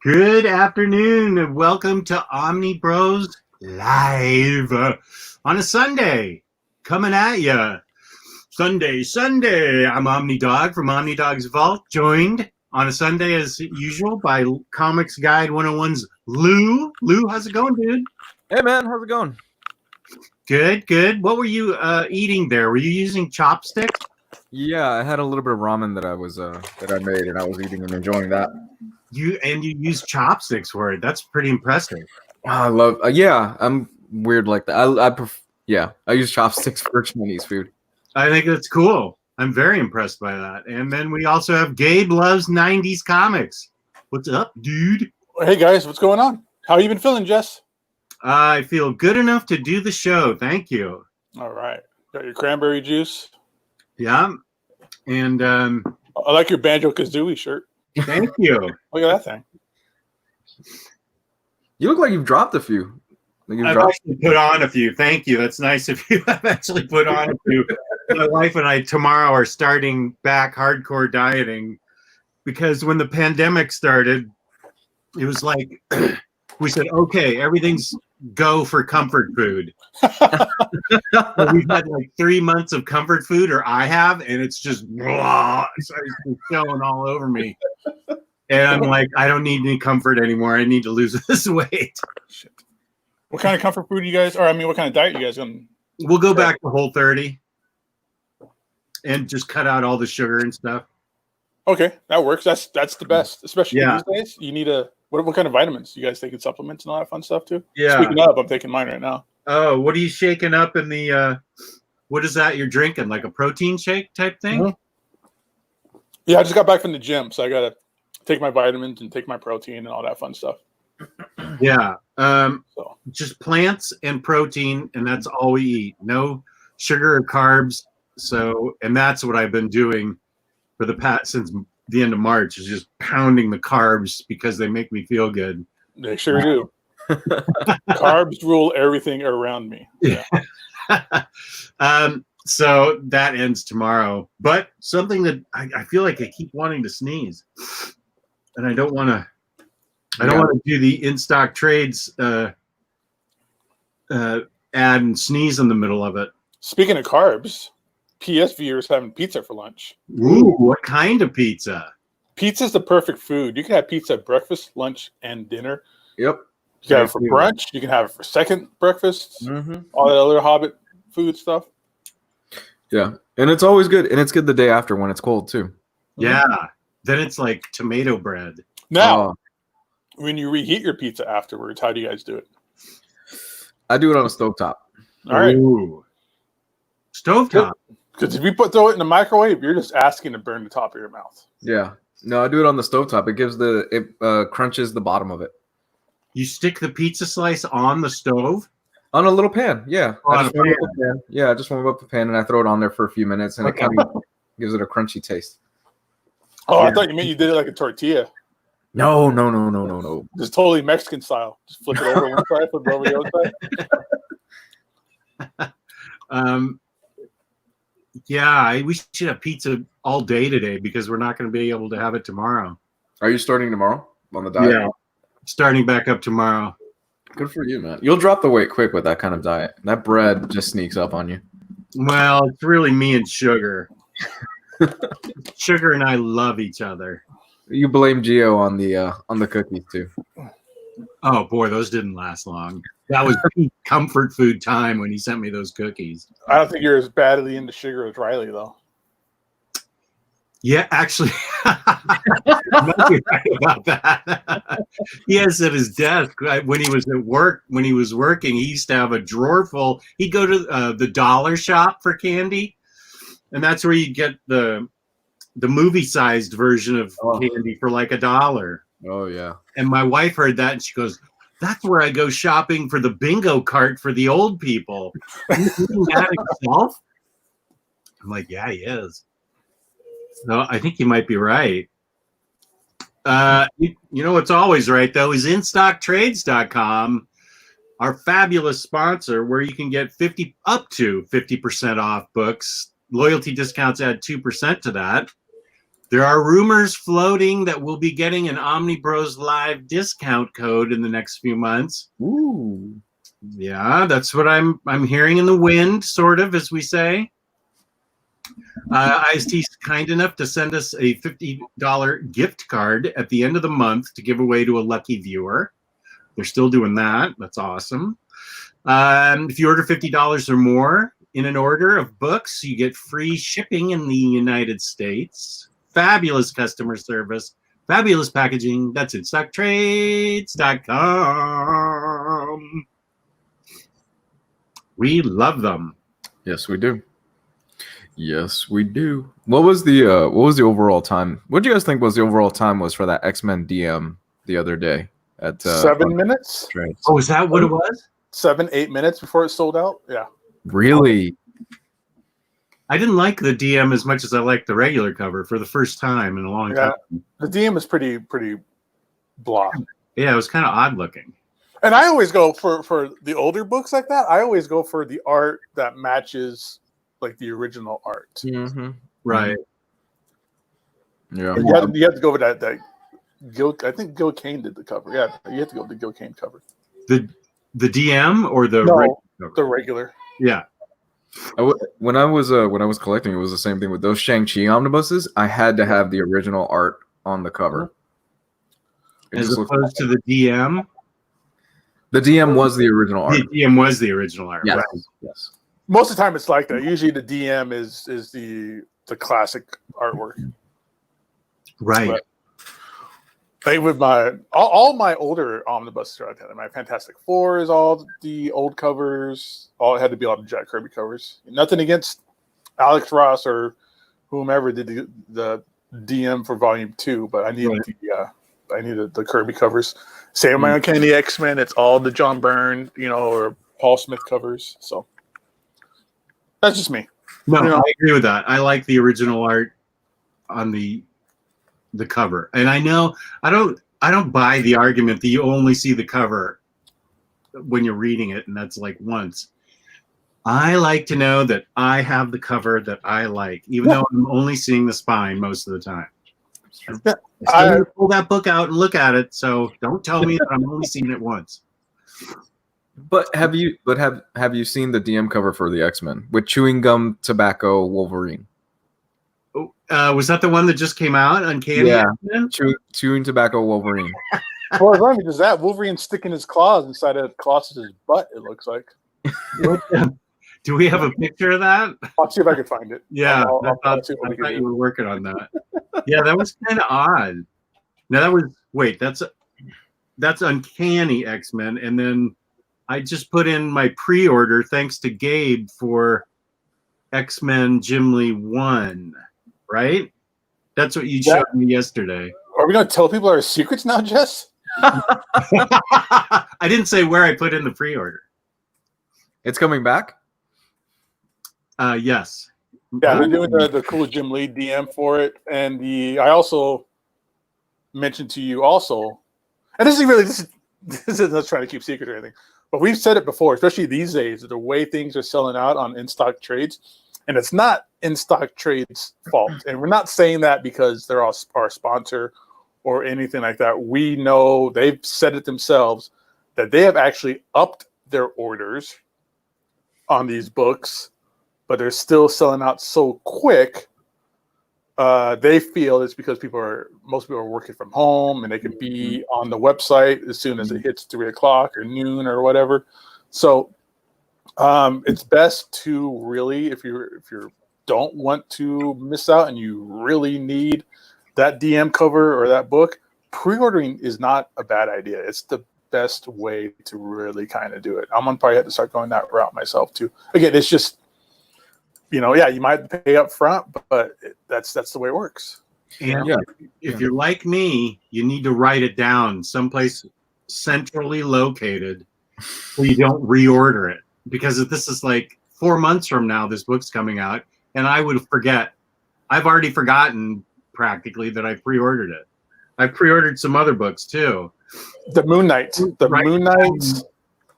Good afternoon and welcome to Omnibros Live on a Sunday. Coming at ya. Sunday. I'm Omnidog from Omnidog's Vault, joined on a Sunday as usual by Comics Guide 101's Lou. Lou, how's it going, dude? Hey, man. How's it going? Good. What were you eating there? Were you using chopsticks? Yeah, I had a little bit of ramen that I made, and I was eating and enjoying that. You used chopsticks for it. That's pretty impressive. I love. I'm weird like that. I use chopsticks for Chinese food. I think that's cool. I'm very impressed by that. And then we also have Gabe Loves 90s Comics. What's up, dude? Hey, guys. What's going on? How you been feeling, Jess? I feel good enough to do the show. Thank you. All right. Got your cranberry juice? Yeah. And I like your Banjo-Kazooie shirt. thank you. Look at that thing. You look like you've dropped a few. I've actually put on a few. Thank you. That's nice of you. I've actually put on a few. My wife and I tomorrow are starting back hardcore dieting because when the pandemic started, it was like we said, okay, everything's go for comfort food. We've had like 3 months of comfort food, or I have, and it's just it's showing all over me. And I'm like, I don't need any comfort anymore. I need to lose this weight. Shit. What kind of comfort food you guys, what kind of diet you guys on? We'll go back to Whole30 and just cut out all the sugar and stuff. Okay, that works. That's the best, especially Yeah. these days. You need what kind of vitamins? You guys taking supplements and all that fun stuff too? Yeah. Speaking of, I'm taking mine right now. Oh, what are you shaking up in the what is that you're drinking? Like a protein shake type thing? Mm-hmm. Yeah, I just got back from the gym, so I gotta take my vitamins and take my protein and all that fun stuff. Yeah. So Just plants and protein, and that's all we eat. No sugar or carbs. So, and that's what I've been doing for the past since the end of March, is just pounding the carbs because they make me feel good. they sure do. Carbs rule everything around me. Yeah. So that ends tomorrow. But something that I feel like I keep wanting to sneeze, and I don't want to. I don't want to do the in-stock trades ad and sneeze in the middle of it. Speaking of carbs, PS viewers having pizza for lunch. Ooh, what kind of pizza? Pizza's the perfect food. You can have pizza at breakfast, lunch, and dinner. Yep. You can have it for brunch. You can have it for second breakfast. Mm-hmm. All that other Hobbit food stuff. Yeah, and it's always good, and it's good the day after when it's cold too. Yeah. Then it's like tomato bread. Now, when you reheat your pizza afterwards, how do you guys do it? I do it on a stovetop. All right. Ooh. Stovetop. Because if you throw it in the microwave, you're just asking to burn the top of your mouth. Yeah. No, I do it on the stovetop. It crunches the bottom of it. You stick the pizza slice on the stove? On a little pan, yeah. On I a just warm up the pan. Yeah, I just warm up the pan and I throw it on there for a few minutes, and it kind of gives it a crunchy taste. Oh, Yeah. I thought you meant you did it like a tortilla. No. Just totally Mexican style. Just flip it over one side, flip it over the other side. Yeah, we should have pizza all day today because we're not going to be able to have it tomorrow. Are you starting tomorrow on the diet? Yeah. Starting back up tomorrow. Good for you, man. You'll drop the weight quick with that kind of diet. That bread just sneaks up on you. Well, it's really me and Sugar. Sugar and I love each other. You blame Gio on the cookies too. Oh boy, those didn't last long. That was peak comfort food time when he sent me those cookies. I don't think you're as badly into sugar as Ryley, though. Yeah, actually, you might be right about that. He has at his desk when he was at work. When he was working, he used to have a drawer full. He'd go to the dollar shop for candy, and that's where you get the movie-sized version of candy for like $1. Oh yeah. And my wife heard that, and she goes, "That's where I go shopping for the bingo cart for the old people." He's eating that himself? I'm like, yeah, he is. No, I think you might be right. You know what's always right, though, is InStockTrades.com, our fabulous sponsor, where you can get up to 50% off books. Loyalty discounts add 2% to that. There are rumors floating that we'll be getting an Omnibroslive discount code in the next few months. Ooh. Yeah, that's what I'm hearing in the wind, sort of, as we say. IST's kind enough to send us a $50 gift card at the end of the month to give away to a lucky viewer. They're still doing that. That's awesome. If you order $50 or more in an order of books, you get free shipping in the United States. Fabulous customer service, fabulous packaging. That's InStockTrades.com. We love them. Yes, we do. Yes, we do. What was the overall time? What do you guys think was the overall time was for that X-Men DM the other day at 7 minutes? Trades? Oh, is that what it was? 7-8 minutes before it sold out. Yeah. Really? I didn't like the DM as much as I liked the regular cover for the first time in a long time. The DM is pretty blah. Yeah, it was kind of odd looking. And I always go for the older books like that. I always go for the art that matches like the original art. Mm-hmm. Right. Yeah. You have to go with that Gil. I think Gil Kane did the cover. Yeah, you have to go with the Gil Kane cover. The DM or the No, regular? the regular. Yeah. When I was collecting, it was the same thing with those Shang-Chi omnibuses. I had to have the original art on the cover. As opposed to the DM? The DM was the original art. The DM was the original art. Yes. Right. Yes. Most of the time, it's like that. Usually, the DM is the classic artwork. Right. But, like with all my older omnibuses are like that. My Fantastic Four is all the old covers. All it had to be all the Jack Kirby covers. Nothing against Alex Ross or whomever did the DM for Volume 2, but I needed the Kirby covers. Same with my Uncanny X-Men. It's all the John Byrne, or Paul Smith covers. So that's just me. No, I agree with that. I like the original art on the cover. And I know I don't buy the argument that you only see the cover when you're reading it, and that's like once. I like to know that I have the cover that I like, even though I'm only seeing the spine most of the time. Yeah. I still pull that book out and look at it, so don't tell me that I'm only seeing it once. But have you seen the DM cover for the X-Men with chewing gum, tobacco, Wolverine? Was that the one that just came out? Uncanny? Yeah. Chewing tobacco, Wolverine. Well, as long as that, Wolverine's sticking his claws inside of Colossus's butt, it looks like. Do we have a picture of that? I'll see if I can find it. Yeah, I thought you were working on that. Yeah, that was kind of odd. Now that's Uncanny X-Men, and then I just put in my pre-order thanks to Gabe for X-Men Jim Lee 1, right? That's what you showed me yesterday. Are we going to tell people our secrets now, Jess? I didn't say where I put in the pre-order. It's coming back? Yes. Yeah, they're doing the cool Jim Lee DM for it. And I also mentioned to you also, and this is not trying to keep secret or anything, but we've said it before, especially these days, the way things are selling out on in-stock trades, and it's not in-stock trades' fault. And we're not saying that because they're our sponsor or anything like that. We know they've said it themselves that they have actually upped their orders on these books, but they're still selling out so quick. They feel it's because most people are working from home and they can be on the website as soon as it hits 3 o'clock or noon or whatever. So it's best to really, if you don't want to miss out and you really need that DM cover or that book, pre-ordering is not a bad idea. It's the best way to really kind of do it. I'm gonna probably have to start going that route myself too. Again, it's just, you might pay up front, but that's the way it works. And if you're like me, you need to write it down someplace centrally located so you don't reorder it. Because if this is like 4 months from now, this book's coming out, and I would forget. I've already forgotten practically that I pre-ordered it. I pre-ordered some other books too. The Moon Knight. Moon Knight.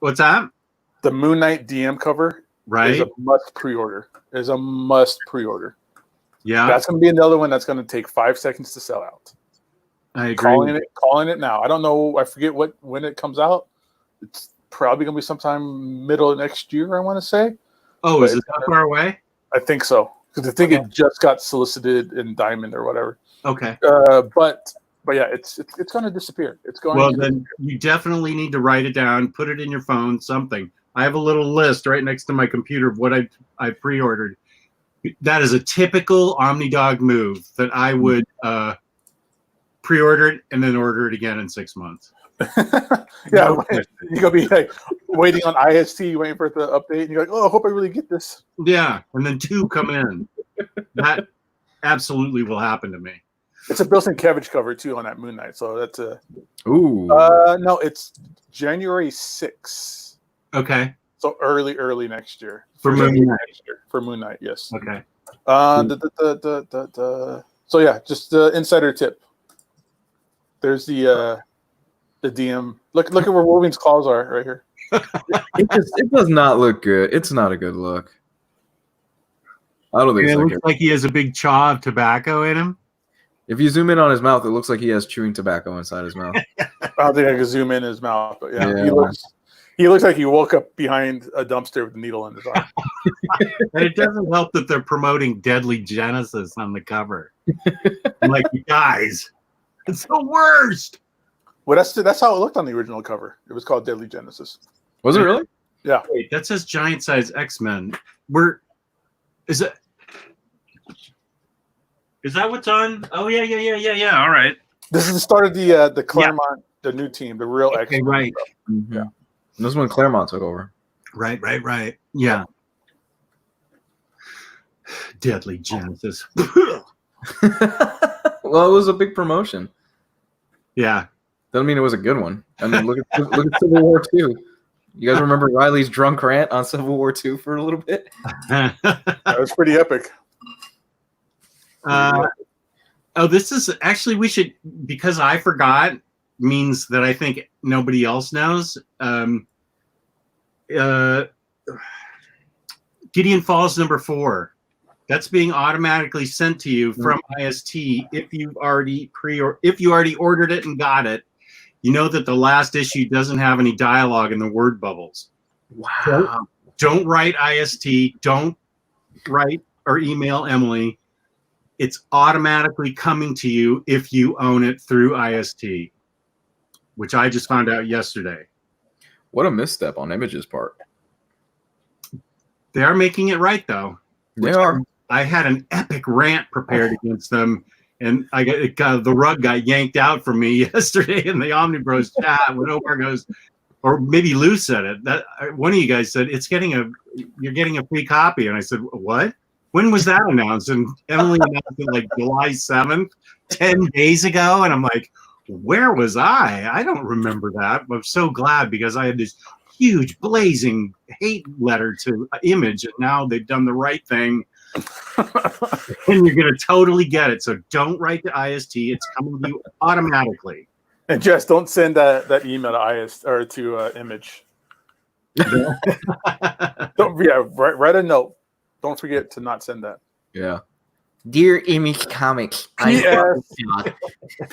What's that? The Moon Knight DM cover is a must pre-order. Yeah, That's going to be another one that's going to take 5 seconds to sell out. I agree. Calling it now. I don't know. I forget when it comes out. It's probably going to be sometime middle of next year, I want to say. Oh, is it that far away? I think so. Because I think it just got solicited in Diamond or whatever. Okay. But yeah, it's going to disappear. It's going. Well, then you definitely need to write it down, put it in your phone, something. I have a little list right next to my computer of what I pre-ordered. That is a typical Omnidog move that I would pre-order it and then order it again in 6 months. Yeah, you're gonna be like waiting on IST, waiting for it to update, and you're like, "Oh, I hope I really get this." Yeah, and then 2 come in. That absolutely will happen to me. It's a Bill Sienkiewicz cover too on that Moon Knight, so that's a. Ooh. No, it's January 6th. Okay. So early next year. For Moon Knight. For Moon Knight, yes. Okay. So yeah, just insider tip. There's the DM. Look at where Wolverine's claws are right here. It does not look good. It's not a good look. I don't think It it's looks like he has a big chaw of tobacco in him. If you zoom in on his mouth, it looks like he has chewing tobacco inside his mouth. I don't think I can zoom in his mouth, but yeah. He looks like he woke up behind a dumpster with a needle in his arm. And it doesn't help that they're promoting Deadly Genesis on the cover. I'm like, you guys, it's the worst. Well, that's how it looked on the original cover. It was called Deadly Genesis. Was it really? Yeah. Wait, that says Giant Size X-Men. Is that what's on? Oh yeah. All right. This is the start of the Claremont, the new team, the real X-Men. Okay, right. Mm-hmm. Yeah. This is when Claremont took over. Right. Yeah. Deadly Genesis. Well, it was a big promotion. Yeah. Doesn't mean it was a good one. I mean, look at Civil War II. You guys remember Riley's drunk rant on Civil War II for a little bit? That was pretty epic. This is actually, we should, because I forgot, means that I think nobody else knows. Gideon Falls #4. That's being automatically sent to you from IST if you've already ordered it and got it. You know that the last issue doesn't have any dialogue in the word bubbles. Wow. Don't write IST. Don't write or email Emily. It's automatically coming to you if you own it through IST, which I just found out yesterday. What a misstep on Image's part. They are making it right, though. They are. I had an epic rant prepared against them, and the rug got yanked out from me yesterday in the Omnibros chat when Omar goes, or maybe Lou said it. That one of you guys said you're getting a free copy, and I said, what? When was that announced? And Emily announced it like July 7th, 10 days ago, and I'm like, where was I? I don't remember that. I'm so glad because I had this huge blazing hate letter to Image, and now they've done the right thing. And you're going to totally get it. So don't write to IST. It's coming to you automatically. And Jess, don't send that email to IST or to Image. Write a note. Don't forget to not send that. Yeah. Dear Image Comics,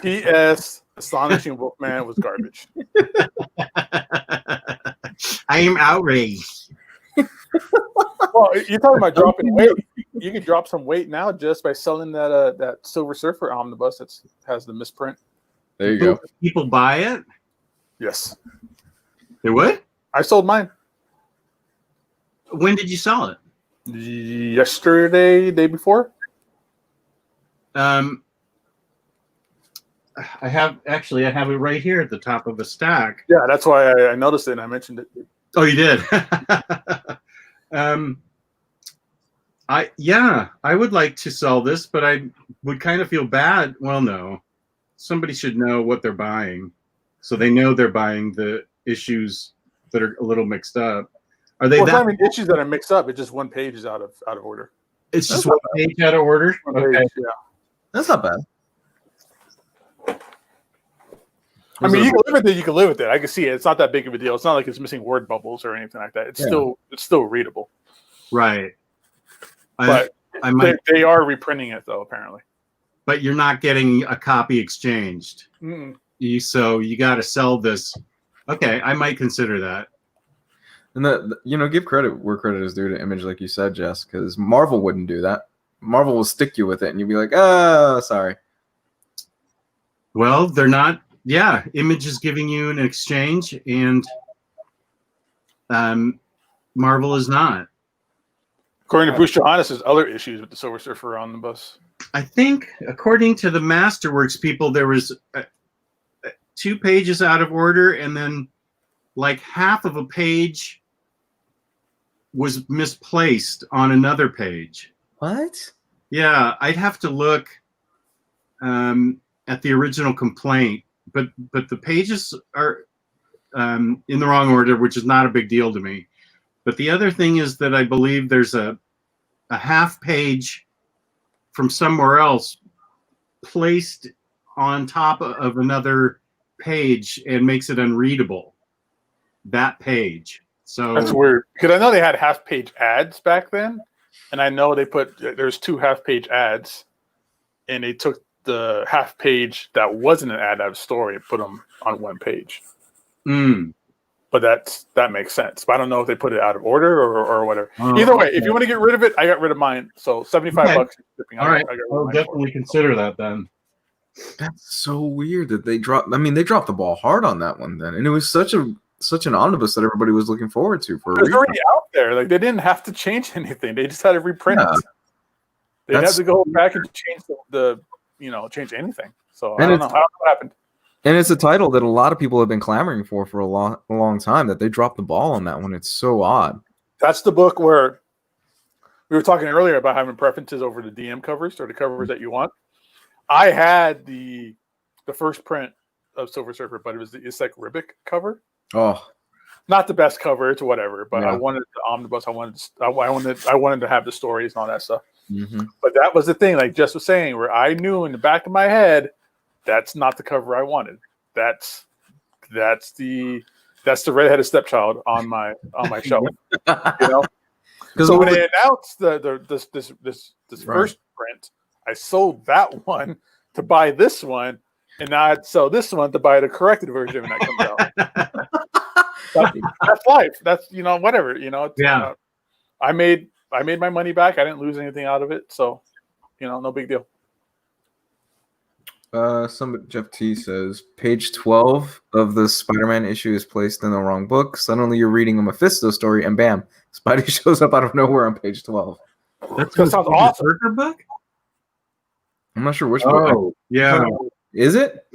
P.S. Astonishing Wolfman was garbage. I am outraged. Well, you're talking about dropping weight. You can drop some weight now just by selling that Silver Surfer omnibus that has the misprint. There you go. People buy it? Yes. They would? I sold mine. When did you sell it? Yesterday, day before. I have it right here at the top of a stack. Yeah, that's why I noticed it and I mentioned it. Oh, you did? I would like to sell this, but I would kind of feel bad. Well, no. Somebody should know what they're buying, so they know they're buying the issues that are a little mixed up. Are they? Well, issues that are mixed up. It's just one page is out of order. It's just one page out of order. Okay, yeah, that's not bad. I mean, you can live with it. You can live with it. I can see it. It's not that big of a deal. It's not like it's missing word bubbles or anything like that. It's still readable. Right. But I might. They are reprinting it though, apparently. But you're not getting a copy exchanged. Mm-mm. So you got to sell this. Okay, I might consider that. And give credit where credit is due to Image, like you said, Jess, because Marvel wouldn't do that. Marvel will stick you with it, and you'll be like, sorry. Well, they're not. Yeah, Image is giving you an exchange, and Marvel is not. According to Bruce Johannes, there's other issues with the Silver Surfer Omnibus. I think, according to the Masterworks people, there was 2 pages out of order, and then like half of a page was misplaced on another page. What? Yeah, I'd have to look at the original complaint, but the pages are in the wrong order, which is not a big deal to me. But the other thing is that I believe there's a half page from somewhere else placed on top of another page and makes it unreadable. That page. So that's weird, because I know they had half-page ads back then, and I know there's 2 half-page ads, and they took the half page that wasn't an ad out of story and put them on one page. But that makes sense. But I don't know if they put it out of order or whatever. Either way, if you want to get rid of it, I got rid of mine. So $75 shipping. All right, I'll definitely consider that then. That's so weird that they dropped. I mean, they dropped the ball hard on that one then, and it was such an omnibus that everybody was looking forward to. For it's already out there. Like, they didn't have to change anything. They just had to reprint it. They didn't have to go back and change change anything. So I don't know what happened. And it's a title that a lot of people have been clamoring for a long time, that they dropped the ball on that one. It's so odd. That's the book where we were talking earlier about having preferences over the DM covers or the covers that you want. I had the first print of Silver Surfer, but it was the Isaac Ribic cover. Oh, not the best cover. It's whatever. But yeah. I wanted the omnibus. I wanted to have the stories and all that stuff. Mm-hmm. But that was the thing, like Jess was saying, where I knew in the back of my head, that's not the cover I wanted. That's the redheaded stepchild on my shelf. So when they announced this first print, I sold that one to buy this one, and now I'd sell this one to buy the corrected version when that comes out. That's life. That's whatever. Yeah. I made my money back. I didn't lose anything out of it, so no big deal. Jeff T says page 12 of the Spider-Man issue is placed in the wrong book. Suddenly you're reading a Mephisto story, and bam, Spidey shows up out of nowhere on page 12. That sounds awesome. Book? I'm not sure which book. Oh, yeah. Is it?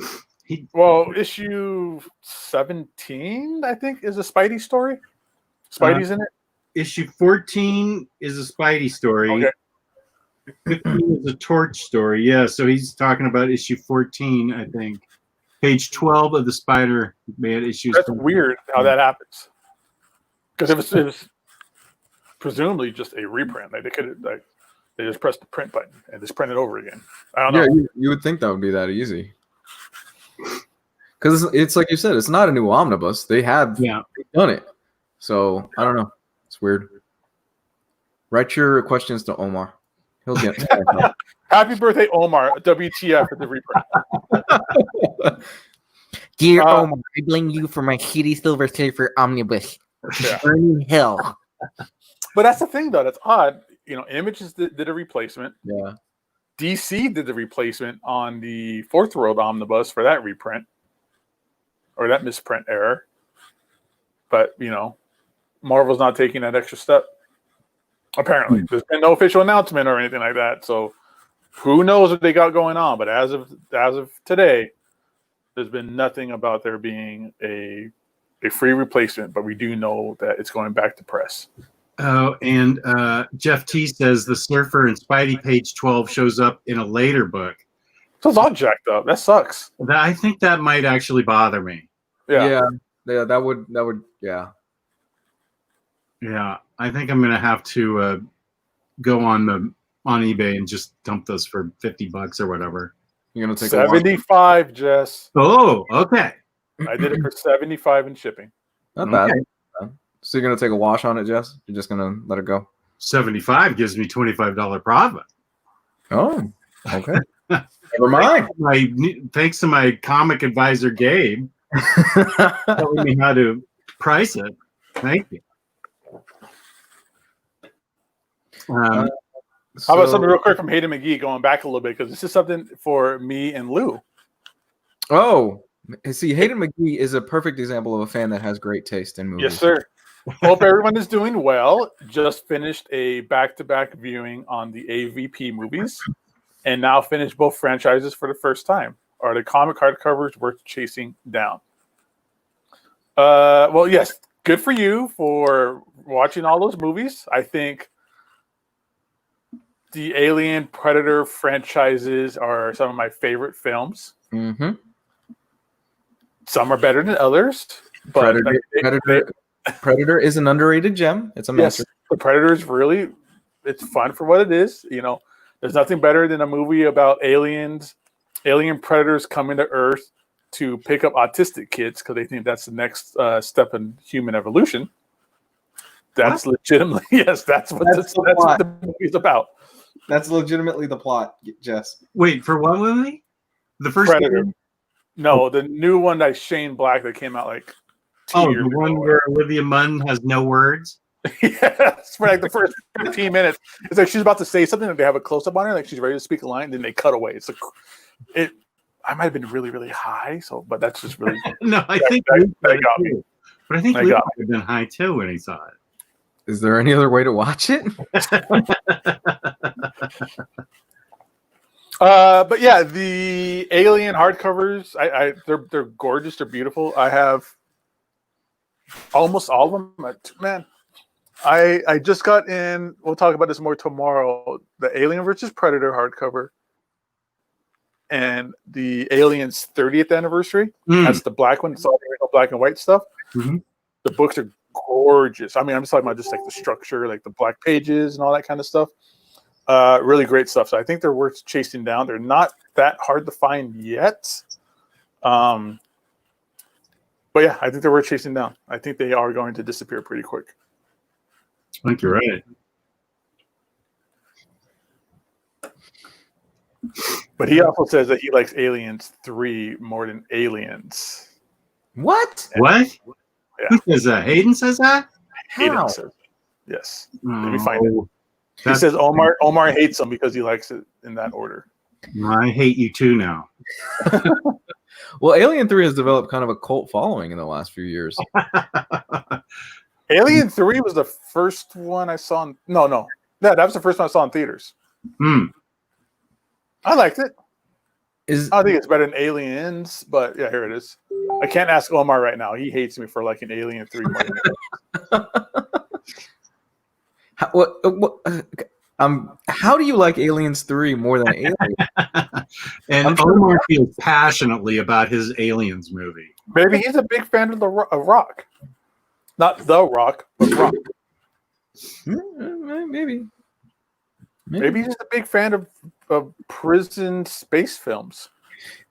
Well, issue 17, I think, is a Spidey story. Spidey's in it. Issue 14 is a Spidey story. Okay. 15 is a Torch story. Yeah, so he's talking about issue 14, I think. Page 12 of the Spider-Man issues. That's weird how that happens. Because it was presumably just a reprint. Like they just pressed the print button and just print it over again. I don't know. Yeah, you would think that would be that easy. Because it's like you said, it's not a new omnibus. They have done it. So I don't know. It's weird. Write your questions to Omar. He'll get Happy birthday, Omar. WTF at the reprint. Dear Omar, I blame you for my shitty Silver Surfer omnibus. Burning hell. But that's the thing, though. That's odd. Images did a replacement. Yeah. DC did the replacement on the Fourth World omnibus for that reprint. Or that misprint error. But, Marvel's not taking that extra step. Apparently. There's been no official announcement or anything like that. So who knows what they got going on. But as of today, there's been nothing about there being a free replacement. But we do know that it's going back to press. Oh, and Jeff T says the Surfer and Spidey page 12 shows up in a later book. So it's all jacked up. That sucks. I think that might actually bother me. Yeah, that would. Yeah, I think I'm gonna have to go on eBay and just dump those for $50 or whatever. You're gonna take 75, Jess. Oh, okay. I did it for 75 in shipping. Not bad. So you're gonna take a wash on it, Jess? You're just gonna let it go? 75 gives me $25 profit. Oh, okay. Never mind. Thanks to my comic advisor, Gabe, telling me how to price it. Thank you. How about something real quick from Hayden McGee, going back a little bit, because this is something for me and Lou. Oh, see, Hayden McGee is a perfect example of a fan that has great taste in movies. Yes, sir. Hope everyone is doing well. Just finished a back-to-back viewing on the AVP movies, and now finished both franchises for the first time. Are the comic hardcovers worth chasing down? Well, yes. Good for you for watching all those movies. I think the Alien Predator franchises are some of my favorite films. Mm-hmm. Some are better than others. But Predator is an underrated gem. It's a master. Yes, the Predator is really, it's fun for what it is. You know, there's nothing better than a movie about alien predators coming to Earth to pick up autistic kids because they think that's the next step in human evolution. That's legitimately, yes, that's what the movie's about. That's legitimately the plot, Jess. Wait, for what movie? The first Predator. movie? No, the new one that Shane Black that came out like 2 years the one ago. where Olivia Munn has no words? Yes, for like the first 15 minutes. It's like she's about to say something and they have a close-up on her, like she's ready to speak a line, then they cut away. It's like I might have been really, really high, but that's just really No, I think that got me. But I think Luke might have been high too when he saw it. Is there any other way to watch it? But yeah, the Alien hardcovers, they're gorgeous, they're beautiful. I have almost all of them. Man, I just got in. We'll talk about this more tomorrow. The Alien versus Predator hardcover and the Aliens 30th anniversary. That's the black one. It's all the original black and white stuff. Mm-hmm. The books are gorgeous. I mean, I'm just talking about just like the structure, like the black pages and all that kind of stuff. Really great stuff. So I think they're worth chasing down. They're not that hard to find yet. But yeah, I think they're worth chasing down. I think they are going to disappear pretty quick. I think you're right. But he also says that he likes Aliens 3 more than Aliens. What? What? Yeah. Who says that? Hayden says that? Hayden says, yes. Let me find it. He That's- says Omar hates them because he likes it in that order. I hate you too now. Well, Alien 3 has developed kind of a cult following in the last few years. Alien 3 was the first one I saw. No. Yeah, that was the first one I saw in theaters. I liked it. I don't think it's better than Aliens, but yeah, here it is. I can't ask Omar right now. He hates me for liking Alien 3 more than how do you like Aliens 3 more than Aliens? And Omar feels passionately about his Aliens movie. Maybe he's a big fan of Rock. Not The Rock, but Rock. Maybe. Maybe he's a big fan of prison space films.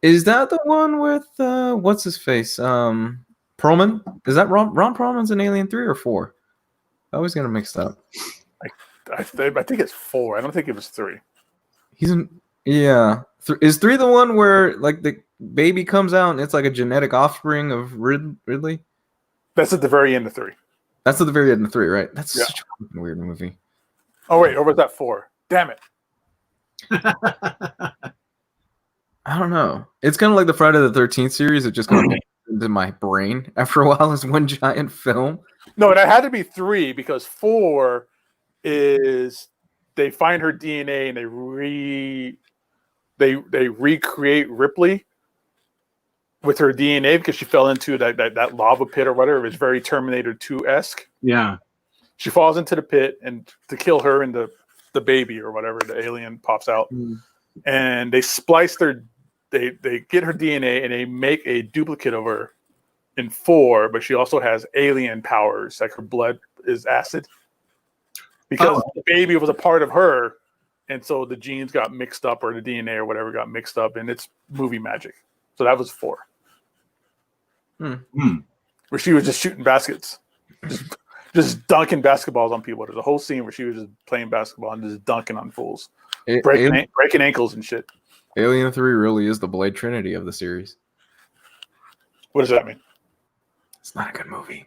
Is that the one with what's his face? Perlman? Is that Ron Perlman's in Alien 3 or 4? I always get them mixed up. I think it's 4. I don't think it was 3. He's in is 3 the one where like the baby comes out and it's like a genetic offspring of Ridley? That's at the very end of 3. That's at the very end of 3, right? That's such a weird movie. Oh wait, or was that 4? Damn it. I don't know. It's kind of like the Friday the 13th series. It just kind of into my brain after a while as one giant film. No, it had to be 3 because 4 is they find her DNA and they recreate Ripley with her DNA because she fell into that lava pit or whatever. It was very Terminator 2-esque. Yeah. She falls into the pit and to kill her and the baby or whatever, the alien pops out. And they splice they get her DNA and they make a duplicate of her in 4, but she also has alien powers, like her blood is acid. Because the baby was a part of her, and so the genes got mixed up, or the DNA or whatever got mixed up, and it's movie magic. So that was 4. Where she was just shooting baskets. just dunking basketballs on people. There's a whole scene where she was just playing basketball and just dunking on fools, breaking ankles and shit. Alien 3 really is the Blade Trinity of the series. What does that mean? It's not a good movie.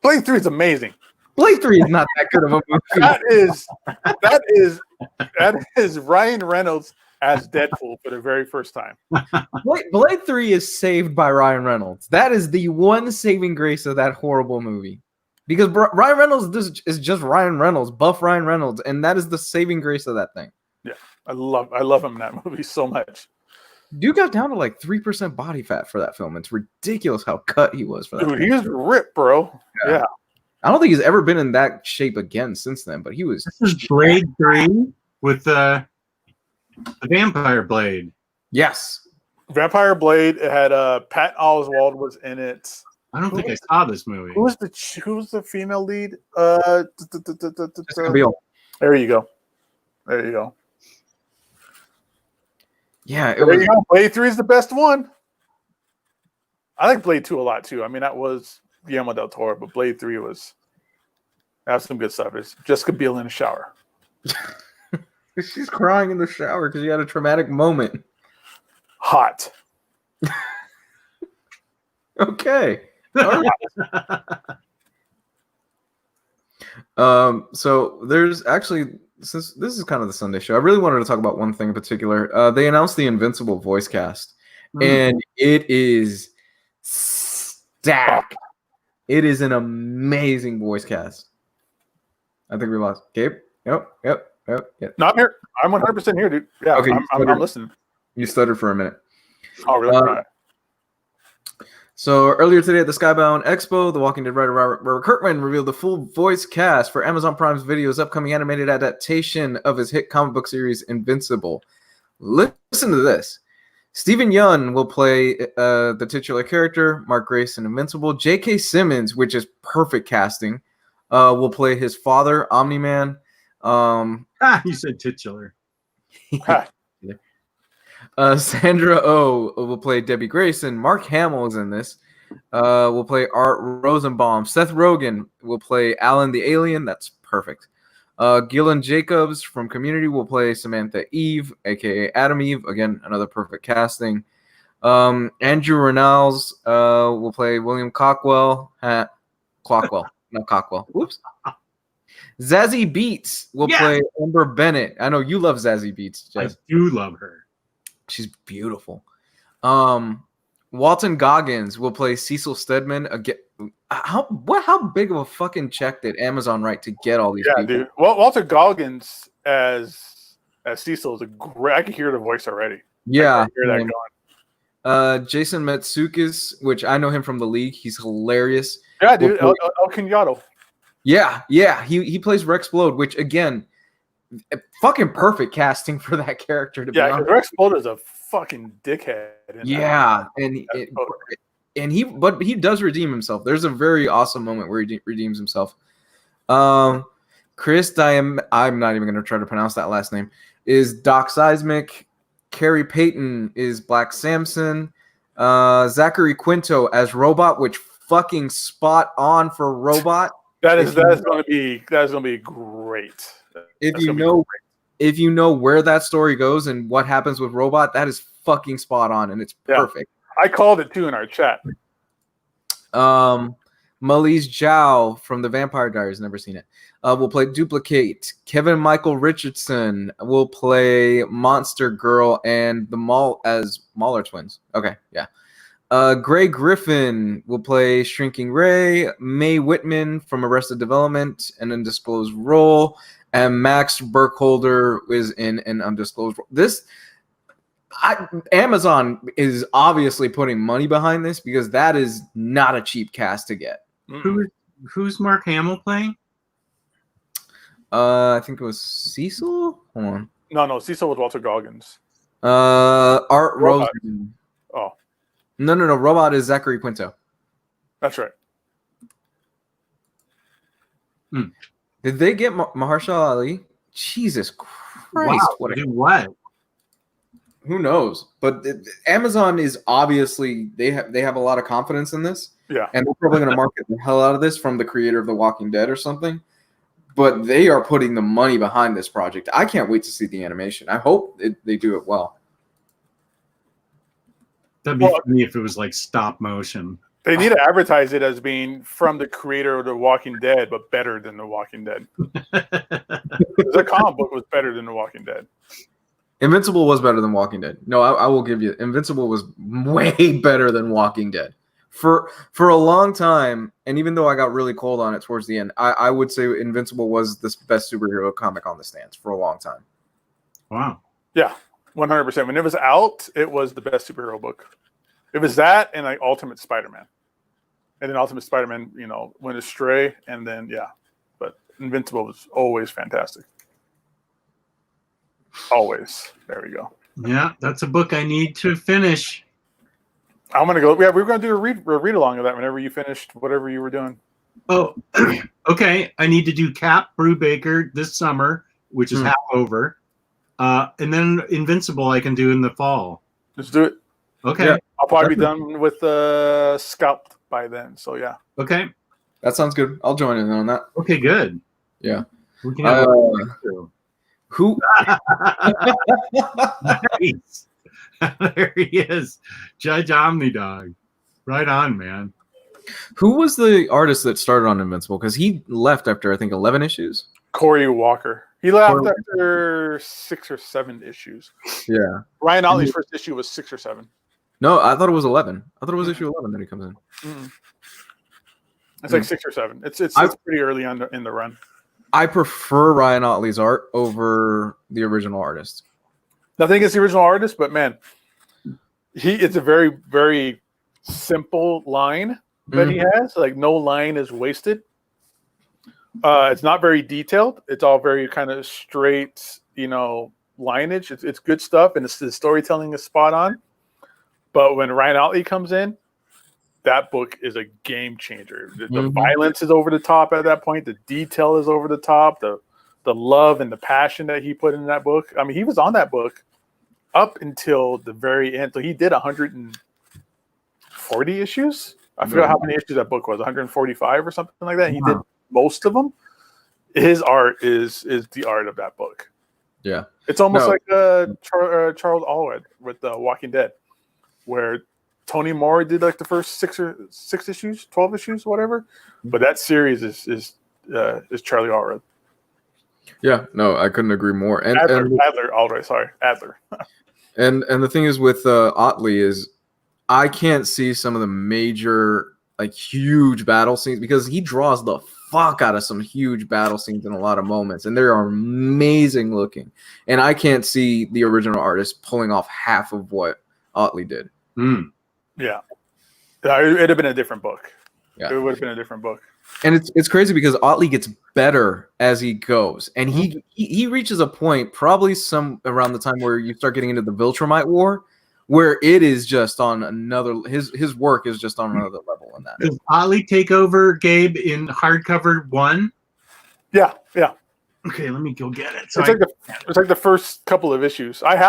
Blade 3 is amazing. Blade 3 is not that good of a movie. That is Ryan Reynolds as Deadpool for the very first time. Blade 3 is saved by Ryan Reynolds. That is the one saving grace of that horrible movie. Because Ryan Reynolds is just Ryan Reynolds, buff Ryan Reynolds, and that is the saving grace of that thing. Yeah, I love him in that movie so much. Dude got down to like 3% body fat for that film. It's ridiculous how cut he was for that. Dude, he was ripped, bro. Yeah. I don't think he's ever been in that shape again since then, but he was. This is Blade 3 with the Vampire Blade. Yes. Vampire Blade. It had Pat Oswalt was in it. I don't think I saw this movie. Who was the female lead? There you go. There you go. Yeah, Blade 3 is the best one. I like Blade 2 a lot too. I mean, that was Guillermo del Toro, but Blade 3 that's some good stuff. It's Jessica Biel in a shower. She's crying in the shower because you had a traumatic moment. Hot. Okay. All right. So there's actually, since this is kind of the Sunday show, I really wanted to talk about one thing in particular. They announced the Invincible voice cast, and it is stacked. It is an amazing voice cast. I think we lost Gabe. Yep. No, I'm here. I'm 100% here, dude. Yeah, okay, I'm listening. You stuttered for a minute. Oh, really? So earlier today at the Skybound Expo, the Walking Dead writer Robert Kirkman revealed the full voice cast for Amazon Prime's Video's upcoming animated adaptation of his hit comic book series Invincible. Listen to this. Stephen Yeun will play the titular character, Mark Grace in Invincible. J.K. Simmons, which is perfect casting, will play his father, Omni-Man. You said titular. Sandra Oh will play Debbie Grayson. Mark Hamill is in this. Will play Art Rosenbaum. Seth Rogen will play Alan the Alien. That's perfect. Gillian Jacobs from Community will play Samantha Eve, aka Adam Eve. Again, another perfect casting. Andrew Rannells will play William Cockwell. Clockwell, not Cockwell. Whoops. Zazie Beetz will play Amber Bennett. I know you love Zazie Beetz, Jess. I do love her. She's beautiful. Walton Goggins will play Cecil Stedman. Again, how big of a fucking check did Amazon write to get all these people? Dude. Well, Walter Goggins as Cecil is a great. I can hear the voice already. Yeah, I can hear that going. Jason Matsoukas, which I know him from The League. He's hilarious. Yeah, dude. El Kenyatta. Yeah. He plays Rex Blode, which again, fucking perfect casting for that character. To be honest. Rex Blode is a fucking dickhead. But he does redeem himself. There's a very awesome moment where he redeems himself. Chris I'm not even going to try to pronounce that last name, is Doc Seismic. Carrie Payton is Black Samson. Zachary Quinto as Robot, which fucking spot on for Robot. That is going to be great. If you know where that story goes and what happens with Robot, that is fucking spot on, and it's perfect. I called it too in our chat. Malise Zhao from the Vampire Diaries, never seen it. Will play Duplicate. Kevin Michael Richardson will play Monster Girl and the Mauler twins. Okay, yeah. Gray Griffin will play Shrinking Ray. Mae Whitman from Arrested Development, an undisclosed role. And Max Burkholder is in an undisclosed role. Amazon is obviously putting money behind this because that is not a cheap cast to get. Who's Mark Hamill playing? I think it was Cecil. Hold on. No, Cecil was Walter Goggins. Art Rosen. Oh. No. Robot is Zachary Quinto. That's right. Did they get Mahershala Ali? Jesus Christ! Wow, what? Who knows? But Amazon is obviously they have a lot of confidence in this. Yeah. And they're probably going to market the hell out of this from the creator of The Walking Dead or something. But they are putting the money behind this project. I can't wait to see the animation. I hope they do it well. That'd be funny if it was like stop motion. They need to advertise it as being from the creator of The Walking Dead, but better than The Walking Dead. The comic book was better than The Walking Dead. Invincible was better than Walking Dead. No, I will give you Invincible was way better than Walking Dead. For a long time, and even though I got really cold on it towards the end, I would say Invincible was the best superhero comic on the stands for a long time. Wow. Yeah, 100%. When it was out, it was the best superhero book. It was that and like Ultimate Spider-Man. And then Ultimate Spider-Man, went astray. And then, yeah. But Invincible was always fantastic. Always. There we go. Yeah, that's a book I need to finish. I'm gonna go. Yeah, we were gonna do a read along of that whenever you finished whatever you were doing. Oh, okay. I need to do Cap Brubaker this summer, which is half over, and then Invincible I can do in the fall. Let's do it. Okay. Yeah, I'll probably be done with Scalped by then. So yeah. Okay. That sounds good. I'll join in on that. Okay. Good. Yeah. We can have who? Nice. There he is, Judge Omnidog. Right on, man. Who was the artist that started on Invincible? Because he left after I think 11 issues. Corey Walker. He left after 6 or 7 issues. Yeah. Ryan Otley's first issue was 6 or 7. No, I thought it was 11. I thought it was issue 11 that he comes in. Mm-hmm. It's like 6 or 7. It's pretty early on in the run. I prefer Ryan Otley's art over the original artist. Nothing against the original artist, but man, it's a very, very simple line that he has. Like no line is wasted. It's not very detailed. It's all very kind of straight, lineage. It's good stuff, and the storytelling is spot on. But when Ryan Otley comes in, that book is a game changer. The violence is over the top at that point. The detail is over the top. The love and the passion that he put in that book. I mean, he was on that book up until the very end. So he did 140 issues. I forgot how many issues that book was, 145 or something like that. He did most of them. His art is the art of that book. Yeah. It's almost like Charles Allred with The Walking Dead, where Tony Moore did like the first 6 issues, 12 issues, whatever. But that series is Charlie Allred. Yeah, no, I couldn't agree more. And Adler. And the thing is with Otley is I can't see some of the major like huge battle scenes because he draws the fuck out of some huge battle scenes in a lot of moments, and they are amazing looking. And I can't see the original artist pulling off half of what Otley did. Yeah, it'd have been a different book. Yeah. It would have been a different book. And it's crazy because Otley gets better as he goes, and he reaches a point probably some around the time where you start getting into the Viltrumite War, where it is just on another his work is just on another level in that. Does Otley take over, Gabe, in hardcover 1? Yeah. Okay, let me go get it. So It's like the first couple of issues. I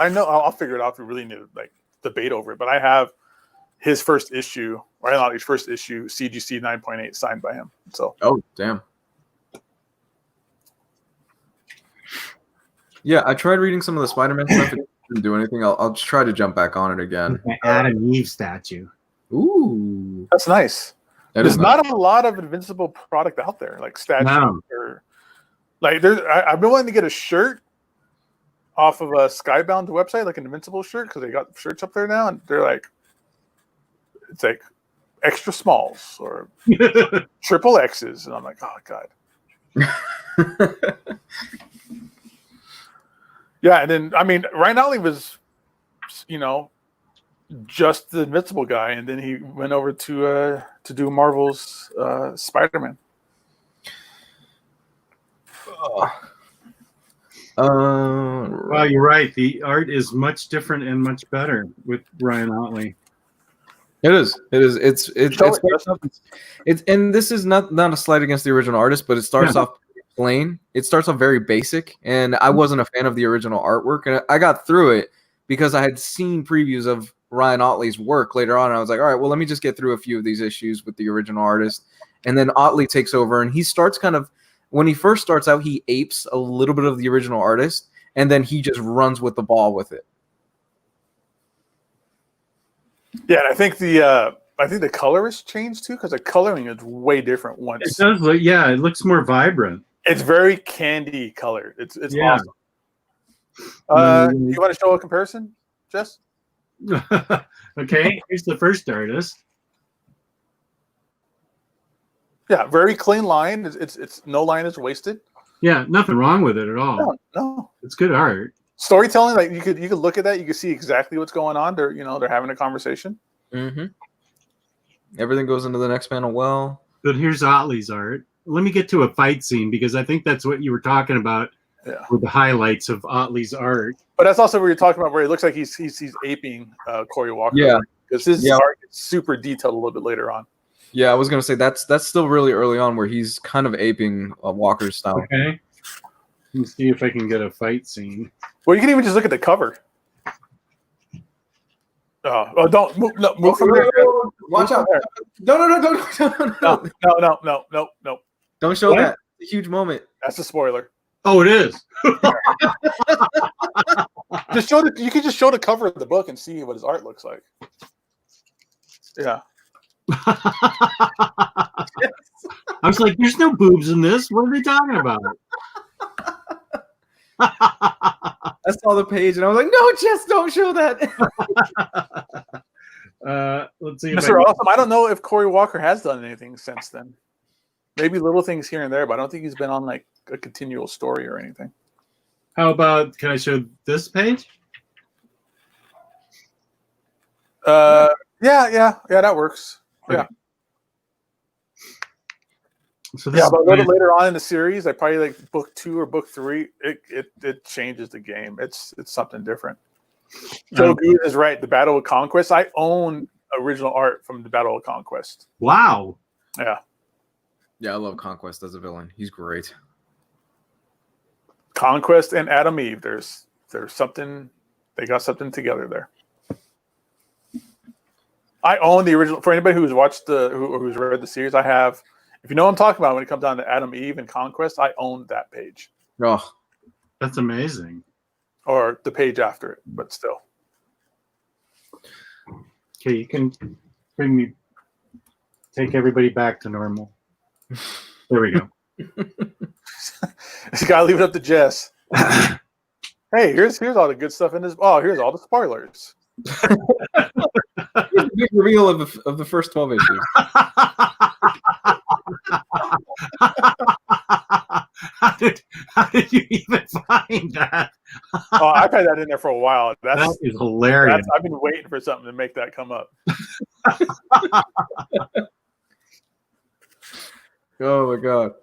know I'll figure it out if we really need to like debate over it, but I have his first issue, or not his first issue, CGC 9.8 signed by him. So damn. Yeah, I tried reading some of the Spider-Man stuff. It didn't do anything. I'll try to jump back on it again. Adam Eve statue. Ooh, that's nice. There's nice. not a lot of Invincible product out there, like statues or like there's. I've been wanting to get a shirt off of a Skybound website, like an Invincible shirt, because they got shirts up there now, and they're like, it's like extra smalls or triple X's, and I'm like, oh god. Yeah, and then I mean, Ryan Otley was, just the Invincible guy, and then he went over to do Marvel's Spider-Man. Well, you're right. The art is much different and much better with Ryan Otley. It is. It's and this is not a slight against the original artist, but it starts off plain. It starts off very basic, and I wasn't a fan of the original artwork, and I got through it, because I had seen previews of Ryan Otley's work later on. And I was like, all right, well, let me just get through a few of these issues with the original artist. And then Otley takes over, and he starts when he first starts out, he apes a little bit of the original artist, and then he just runs with the ball with it. Yeah, and I think the color has changed too, because the coloring is way different once. It does look, yeah, it looks more vibrant. It's very candy colored. It's Yeah. awesome. You want to show a comparison, Jess? Okay, here's the first artist. Yeah, very clean line. It's no line is wasted. Yeah, nothing wrong with it at all. No. It's good art. Storytelling, like you could look at that, you could see exactly what's going on. They're having a conversation. Mm-hmm. Everything goes into the next panel well. But here's Otley's art. Let me get to a fight scene, because I think that's what you were talking about with the highlights of Otley's art. But that's also what you're talking about, where it looks like he's aping Cory Walker. Yeah, because his art is super detailed a little bit later on. Yeah, I was gonna say that's still really early on, where he's kind of aping Walker's style. Okay. Let me see if I can get a fight scene. Well, you can even just look at the cover. Don't move! No, move from there. Watch out! No! No. Don't show that. It's a huge moment. That's a spoiler. Oh, it is. Just show you can just show the cover of the book and see what his art looks like. Yeah. I was like, there's no boobs in this. What are they talking about? I saw the page and I was like, no, Jess, don't show that. Let's see. Mr. Awesome. I don't know if Cory Walker has done anything since then. Maybe little things here and there, but I don't think he's been on like a continual story or anything. How about, can I show this page? Yeah, that works. Okay. Yeah. So this but a little later on in the series, I probably like book 2 or book 3. It changes the game. It's something different. Joe Good is right. The Battle of Conquest. I own original art from the Battle of Conquest. Wow. Yeah. Yeah, I love Conquest as a villain. He's great. Conquest and Adam Eve. There's something. They got something together there. I own the original. For anybody who's watched who's read the series, I have. If you know what I'm talking about when it comes down to Adam Eve and Conquest, I own that page. Oh, that's amazing. Or the page after it, but still. Okay, you can take everybody back to normal. There we go. You gotta leave it up to Jess. Hey, here's all the good stuff in this. Oh, here's all the spoilers. Here's the big reveal of the first 12 issues. How did you even find that? Oh, I've had that in there for a while. That is hilarious. I've been waiting for something to make that come up. Oh my god.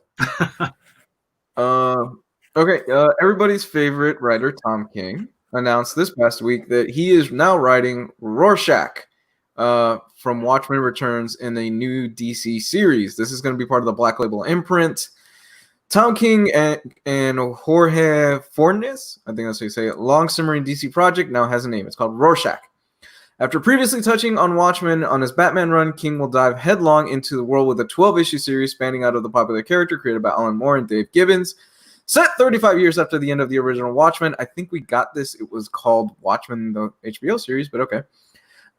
Okay. Everybody's favorite writer, Tom King, announced this past week that he is now writing Rorschach from Watchmen Returns in a new DC series. This is going to be part of the Black Label imprint. Tom King and Jorge Fornes, I think that's how you say it, long-simmering DC project now has a name. It's called Rorschach. After previously touching on Watchmen on his Batman run, King will dive headlong into the world with a 12-issue series spanning out of the popular character created by Alan Moore and Dave Gibbons. Set 35 years after the end of the original Watchmen. I think we got this. It was called Watchmen, the HBO series, but okay.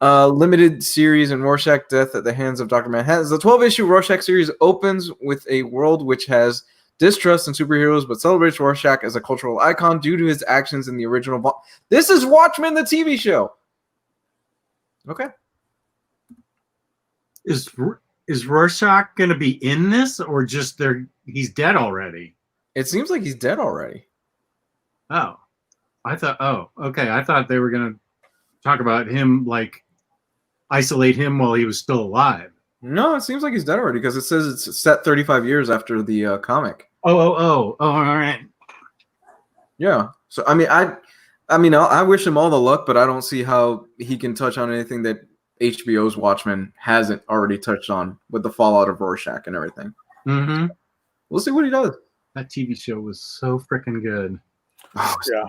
Limited series and Rorschach Death at the Hands of Dr. Manhattan. The 12-issue Rorschach series opens with a world which has distrust in superheroes, but celebrates Rorschach as a cultural icon due to his actions in the original. This is Watchmen, the TV show. Okay. Is Rorschach going to be in this, or just he's dead already? It seems like he's dead already. Oh, I thought. Oh, okay. I thought they were going to talk about him, like isolate him while he was still alive. No, it seems like he's dead already because it says it's set 35 years after the comic. Oh, all right. Yeah. So I wish him all the luck, but I don't see how he can touch on anything that HBO's Watchmen hasn't already touched on with the fallout of Rorschach and everything. Mm-hmm. We'll see what he does. That TV show was so freaking good. Oh, yeah.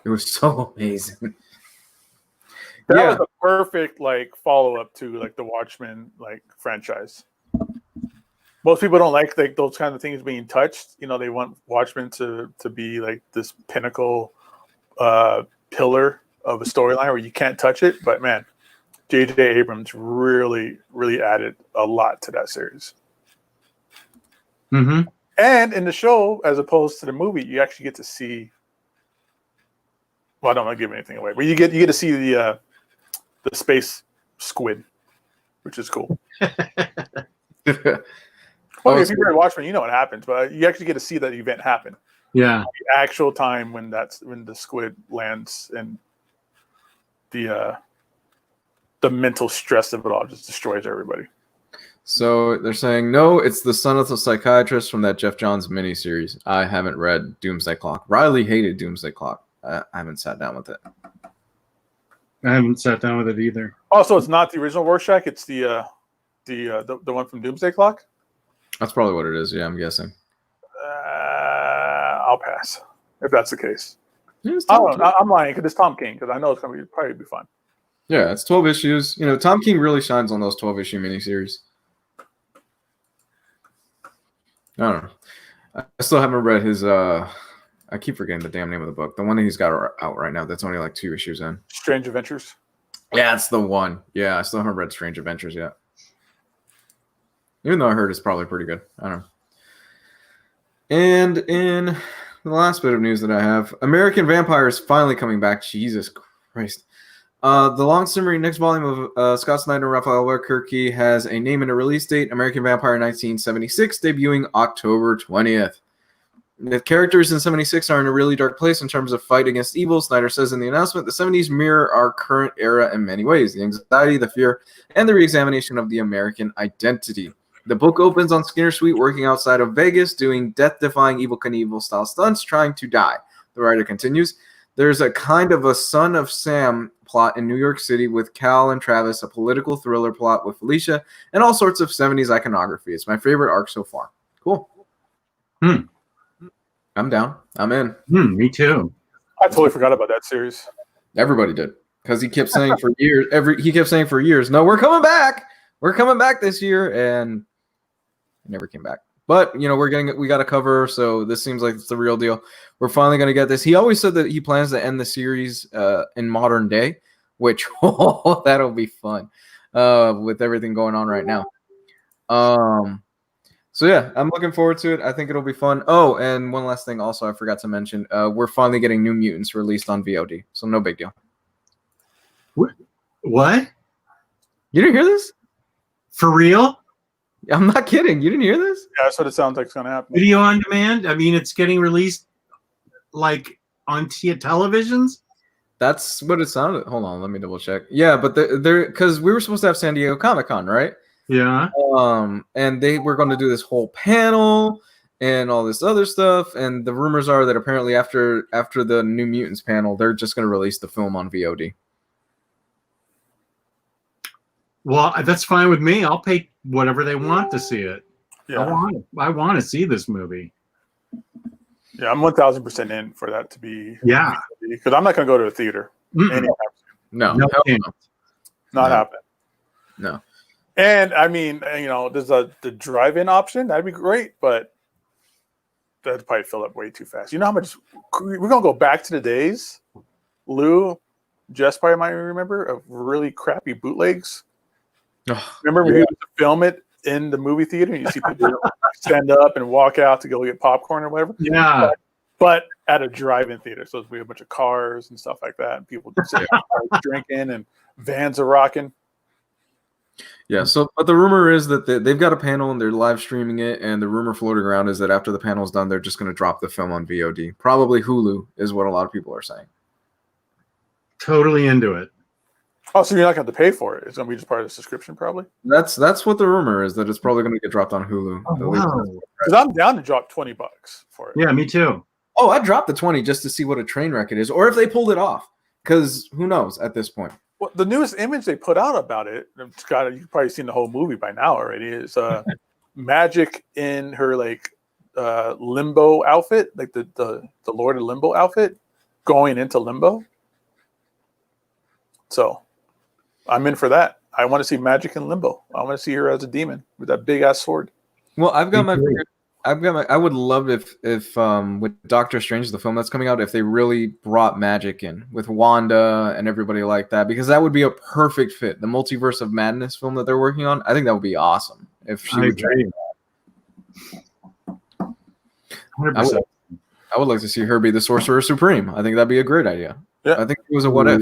It was so amazing. That was a perfect like follow up to like the Watchmen like franchise. Most people don't like those kind of things being touched. You know, they want Watchmen to be like this pinnacle pillar of a storyline where you can't touch it. But man, J.J. Abrams really, really added a lot to that series. Mm-hmm. And in the show, as opposed to the movie, you actually get to see. Well, I don't want to give anything away, but you get to see the space squid, which is cool. Well, if you're Watchmen, you know what happens, but you actually get to see that event happen. Yeah. The actual time when the squid lands, and the mental stress of it all just destroys everybody. So they're saying, no, it's the son of the psychiatrist from that Jeff Johns miniseries. I haven't read Doomsday Clock. Ryley hated Doomsday Clock. I haven't sat down with it. I haven't sat down with it either. Also, it's not the original Rorschach. It's the one from Doomsday Clock. That's probably what it is. Yeah, I'm guessing. I'll pass if that's the case. Yeah, I'm lying because it's Tom King, because I know it's going to probably be fun. Yeah, it's 12 issues. You know, Tom King really shines on those 12-issue miniseries. I don't know. I still haven't read his. I keep forgetting the damn name of the book. The one that he's got out right now. That's only like 2 issues in. Strange Adventures. Yeah, it's the one. Yeah, I still haven't read Strange Adventures yet. Even though I heard it's probably pretty good. I don't know. And in the last bit of news that I have, American Vampire is finally coming back. Jesus Christ. The long-simmering next volume of Scott Snyder and Raphael Albuquerque has a name and a release date, American Vampire 1976, debuting October 20th. The characters in 76 are in a really dark place in terms of fight against evil. Snyder says in the announcement, the 70s mirror our current era in many ways. The anxiety, the fear, and the reexamination of the American identity. The book opens on Skinner Suite working outside of Vegas, doing death-defying Evel Knievel-style stunts, trying to die. The writer continues, there's a kind of a Son of Sam plot in New York City with Cal and Travis, a political thriller plot with Felicia, and all sorts of 70s iconography. It's my favorite arc so far. Cool. I'm down. I'm in. Me too. I totally forgot about that series. Everybody did, because he kept saying for years. He kept saying for years, "No, we're coming back. We're coming back this year," and it never came back. But you know, we got a cover, so this seems like it's the real deal. We're finally gonna get this. He always said that he plans to end the series in modern day, which that'll be fun with everything going on right now. So yeah, I'm looking forward to it. I think it'll be fun. Oh, and one last thing also I forgot to mention. We're finally getting New Mutants released on VOD, so no big deal. What? You didn't hear this? For real? I'm not kidding. You didn't hear this? Yeah, that's what it sounds like it's going to happen. Video on demand? I mean, it's getting released like on televisions? That's what it sounded. Hold on, let me double check. Yeah, but they're because we were supposed to have San Diego Comic-Con, right? Yeah. And they were going to do this whole panel and all this other stuff. And the rumors are that apparently after the New Mutants panel, they're just going to release the film on VOD. Well, that's fine with me. I'll pay whatever they want to see it. Yeah, I want to see this movie. Yeah, I'm 1,000% in for that to be. Yeah, because I'm not going to go to a theater. Anytime soon. No, Not happening. No. And I mean, you know, there's the drive-in option. That'd be great, but that'd probably fill up way too fast. You know how much we're gonna go back to the days, Lou, Jess probably might remember, of really crappy bootlegs. Remember we used to film it in the movie theater and you see people stand up and walk out to go get popcorn or whatever. Yeah. But at a drive-in theater. So we have a bunch of cars and stuff like that. And people just drinking and vans are rocking. Yeah, but the rumor is that they've got a panel and they're live streaming it, and the rumor floating around is that after the panel's done, they're just going to drop the film on VOD. Probably Hulu is what a lot of people are saying. Totally into it. Oh, so you're not going to have to pay for it. It's going to be just part of the subscription, probably? That's what the rumor is, that it's probably going to get dropped on Hulu. Oh, wow. Because I'm down to drop $20 for it. Yeah, me too. Oh, I dropped the 20 just to see what a train wreck it is, or if they pulled it off. Because who knows at this point. Well, the newest image they put out about it, Scott, you've probably seen the whole movie by now already, is Magic in her limbo outfit, like the Lord of Limbo outfit, going into limbo. So I'm in for that. I want to see Magic in Limbo. I want to see her as a demon with that big ass sword. Well, I would love if with Doctor Strange, the film that's coming out, if they really brought magic in with Wanda and everybody like that, because that would be a perfect fit. The Multiverse of Madness film that they're working on, I think that would be awesome if she would. Agree. 100%. I would like to see her be the Sorcerer Supreme. I think that'd be a great idea. Yeah. I think it was a what if.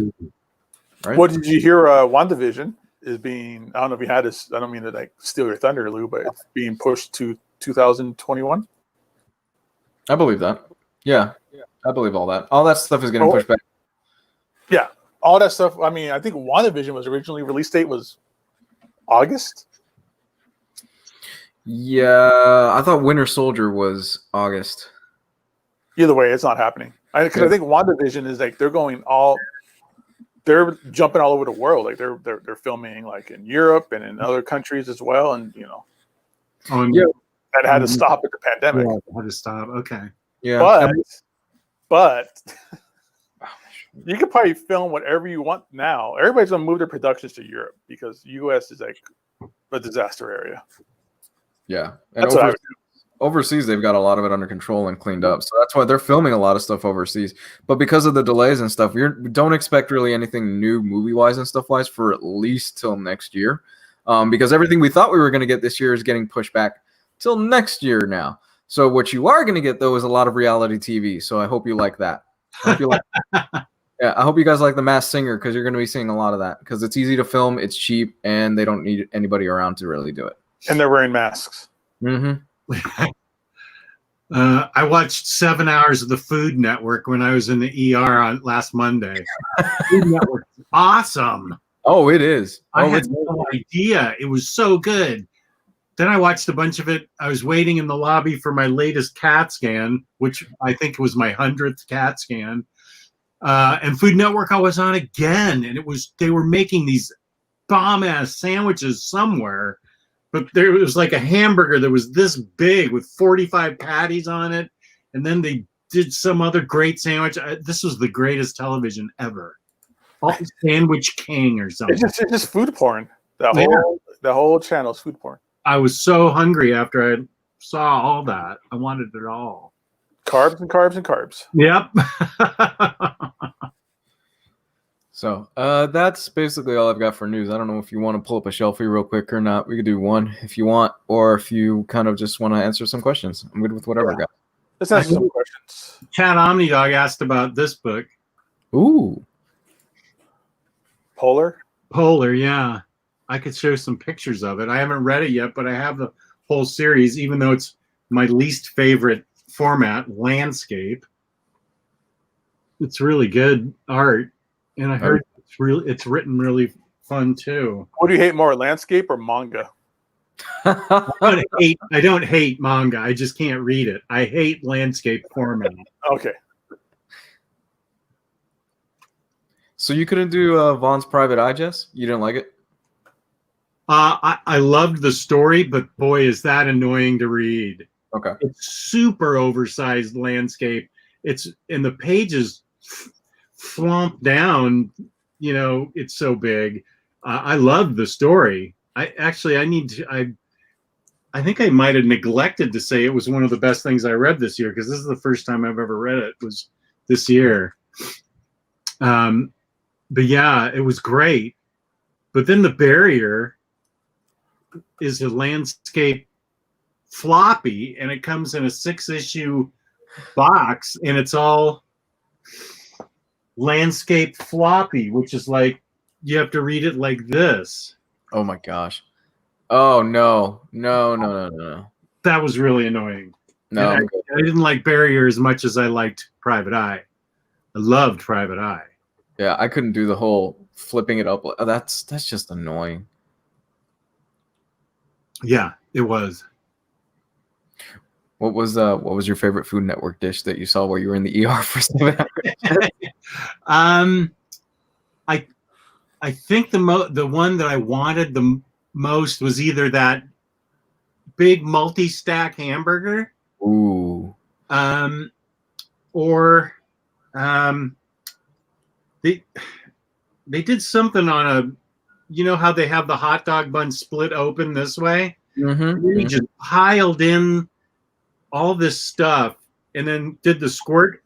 Right? What did you hear? WandaVision is being. I don't know if you had this. I don't mean to like steal your thunder, Lou, but it's being pushed to 2021. I believe that. Yeah, I believe all that. All that stuff is getting pushed back. Yeah, all that stuff. I mean, I think WandaVision was originally release date was August. Yeah, I thought Winter Soldier was August. Either way, it's not happening. Because I think WandaVision is like they're jumping all over the world. Like they're filming like in Europe and in other countries as well, and that had to stop with the pandemic. Yeah, had to stop. Okay. Yeah, but you could probably film whatever you want now. Everybody's gonna move their productions to Europe because US is like a disaster area. Yeah, and overseas they've got a lot of it under control and cleaned up, so that's why they're filming a lot of stuff overseas. But because of the delays and stuff, we don't expect really anything new movie wise and stuff wise for at least till next year, because everything we thought we were going to get this year is getting pushed back till next year now. So what you are going to get though is a lot of reality TV. So I hope you like that. I hope you guys like The Masked Singer, because you're going to be seeing a lot of that because it's easy to film, it's cheap, and they don't need anybody around to really do it. And they're wearing masks. Mm-hmm. I watched 7 hours of the Food Network when I was in the ER on last Monday. Food Network is awesome. Oh, it is. I had no idea. It was so good. Then I watched a bunch of it. I was waiting in the lobby for my latest CAT scan, which I think was my 100th CAT scan. And Food Network I was on again. And they were making these bomb-ass sandwiches somewhere. But there was like a hamburger that was this big with 45 patties on it. And then they did some other great sandwich. This was the greatest television ever. Sandwich King or something. It's just food porn. The whole channel is food porn. I was so hungry after I saw all that. I wanted it all. Carbs and carbs and carbs. Yep. So that's basically all I've got for news. I don't know if you want to pull up a shelfie real quick or not. We could do one if you want, or if you kind of just want to answer some questions. I'm good with whatever I got. Let's answer some questions. Chat Omnidog asked about this book. Ooh. Polar, yeah. I could show some pictures of it. I haven't read it yet, but I have the whole series, even though it's my least favorite format, landscape. It's really good art. And I heard it's written really fun too. What do you hate more, landscape or manga? I don't hate manga. I just can't read it. I hate landscape format. Okay. So you couldn't do Vaughn's Private Eye, Jess? You didn't like it? I loved the story, but boy, is that annoying to read. Okay. It's super oversized landscape. It's in the pages flomp down. You know, it's so big. I loved the story. I think I might have neglected to say it was one of the best things I read this year, because this is the first time I've ever read it. Was this year. But yeah, it was great. But then the barrier is a landscape floppy, and it comes in a 6-issue box, and it's all landscape floppy, which is like you have to read it like this. Oh my gosh. Oh no. That was really annoying. No. I didn't like Barrier as much as I liked Private Eye. I loved Private Eye. Yeah, I couldn't do the whole flipping it up. That's just annoying. Yeah, it was. What was your favorite Food Network dish that you saw while you were in the ER for 7 hours? I think the one that I wanted the most was either that big multi-stack hamburger. Ooh. Or they did something on you know how they have the hot dog bun split open this way? Mm-hmm. He just piled in all this stuff and then did the squirt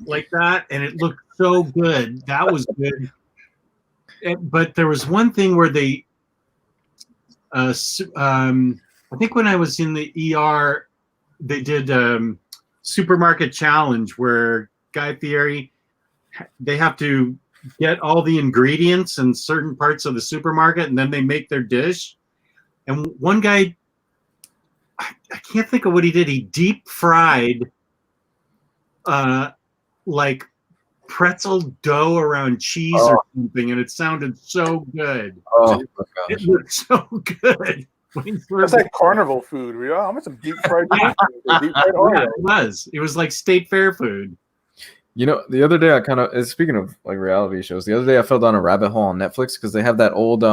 like that, and it looked so good. That was good. But there was one thing where they, I think when I was in the ER, they did supermarket challenge where Guy Fieri, they have to get all the ingredients in certain parts of the supermarket, and then they make their dish. And one guy, I can't think of what he did. He deep fried like pretzel dough around cheese or something, and it sounded so good. Oh, it looked so good. That's like carnival food. I want some deep fried food. Deep fried yeah, it was like state fair food. You know, the other day I kind of, speaking of like reality shows, the other day I fell down a rabbit hole on Netflix because they have that old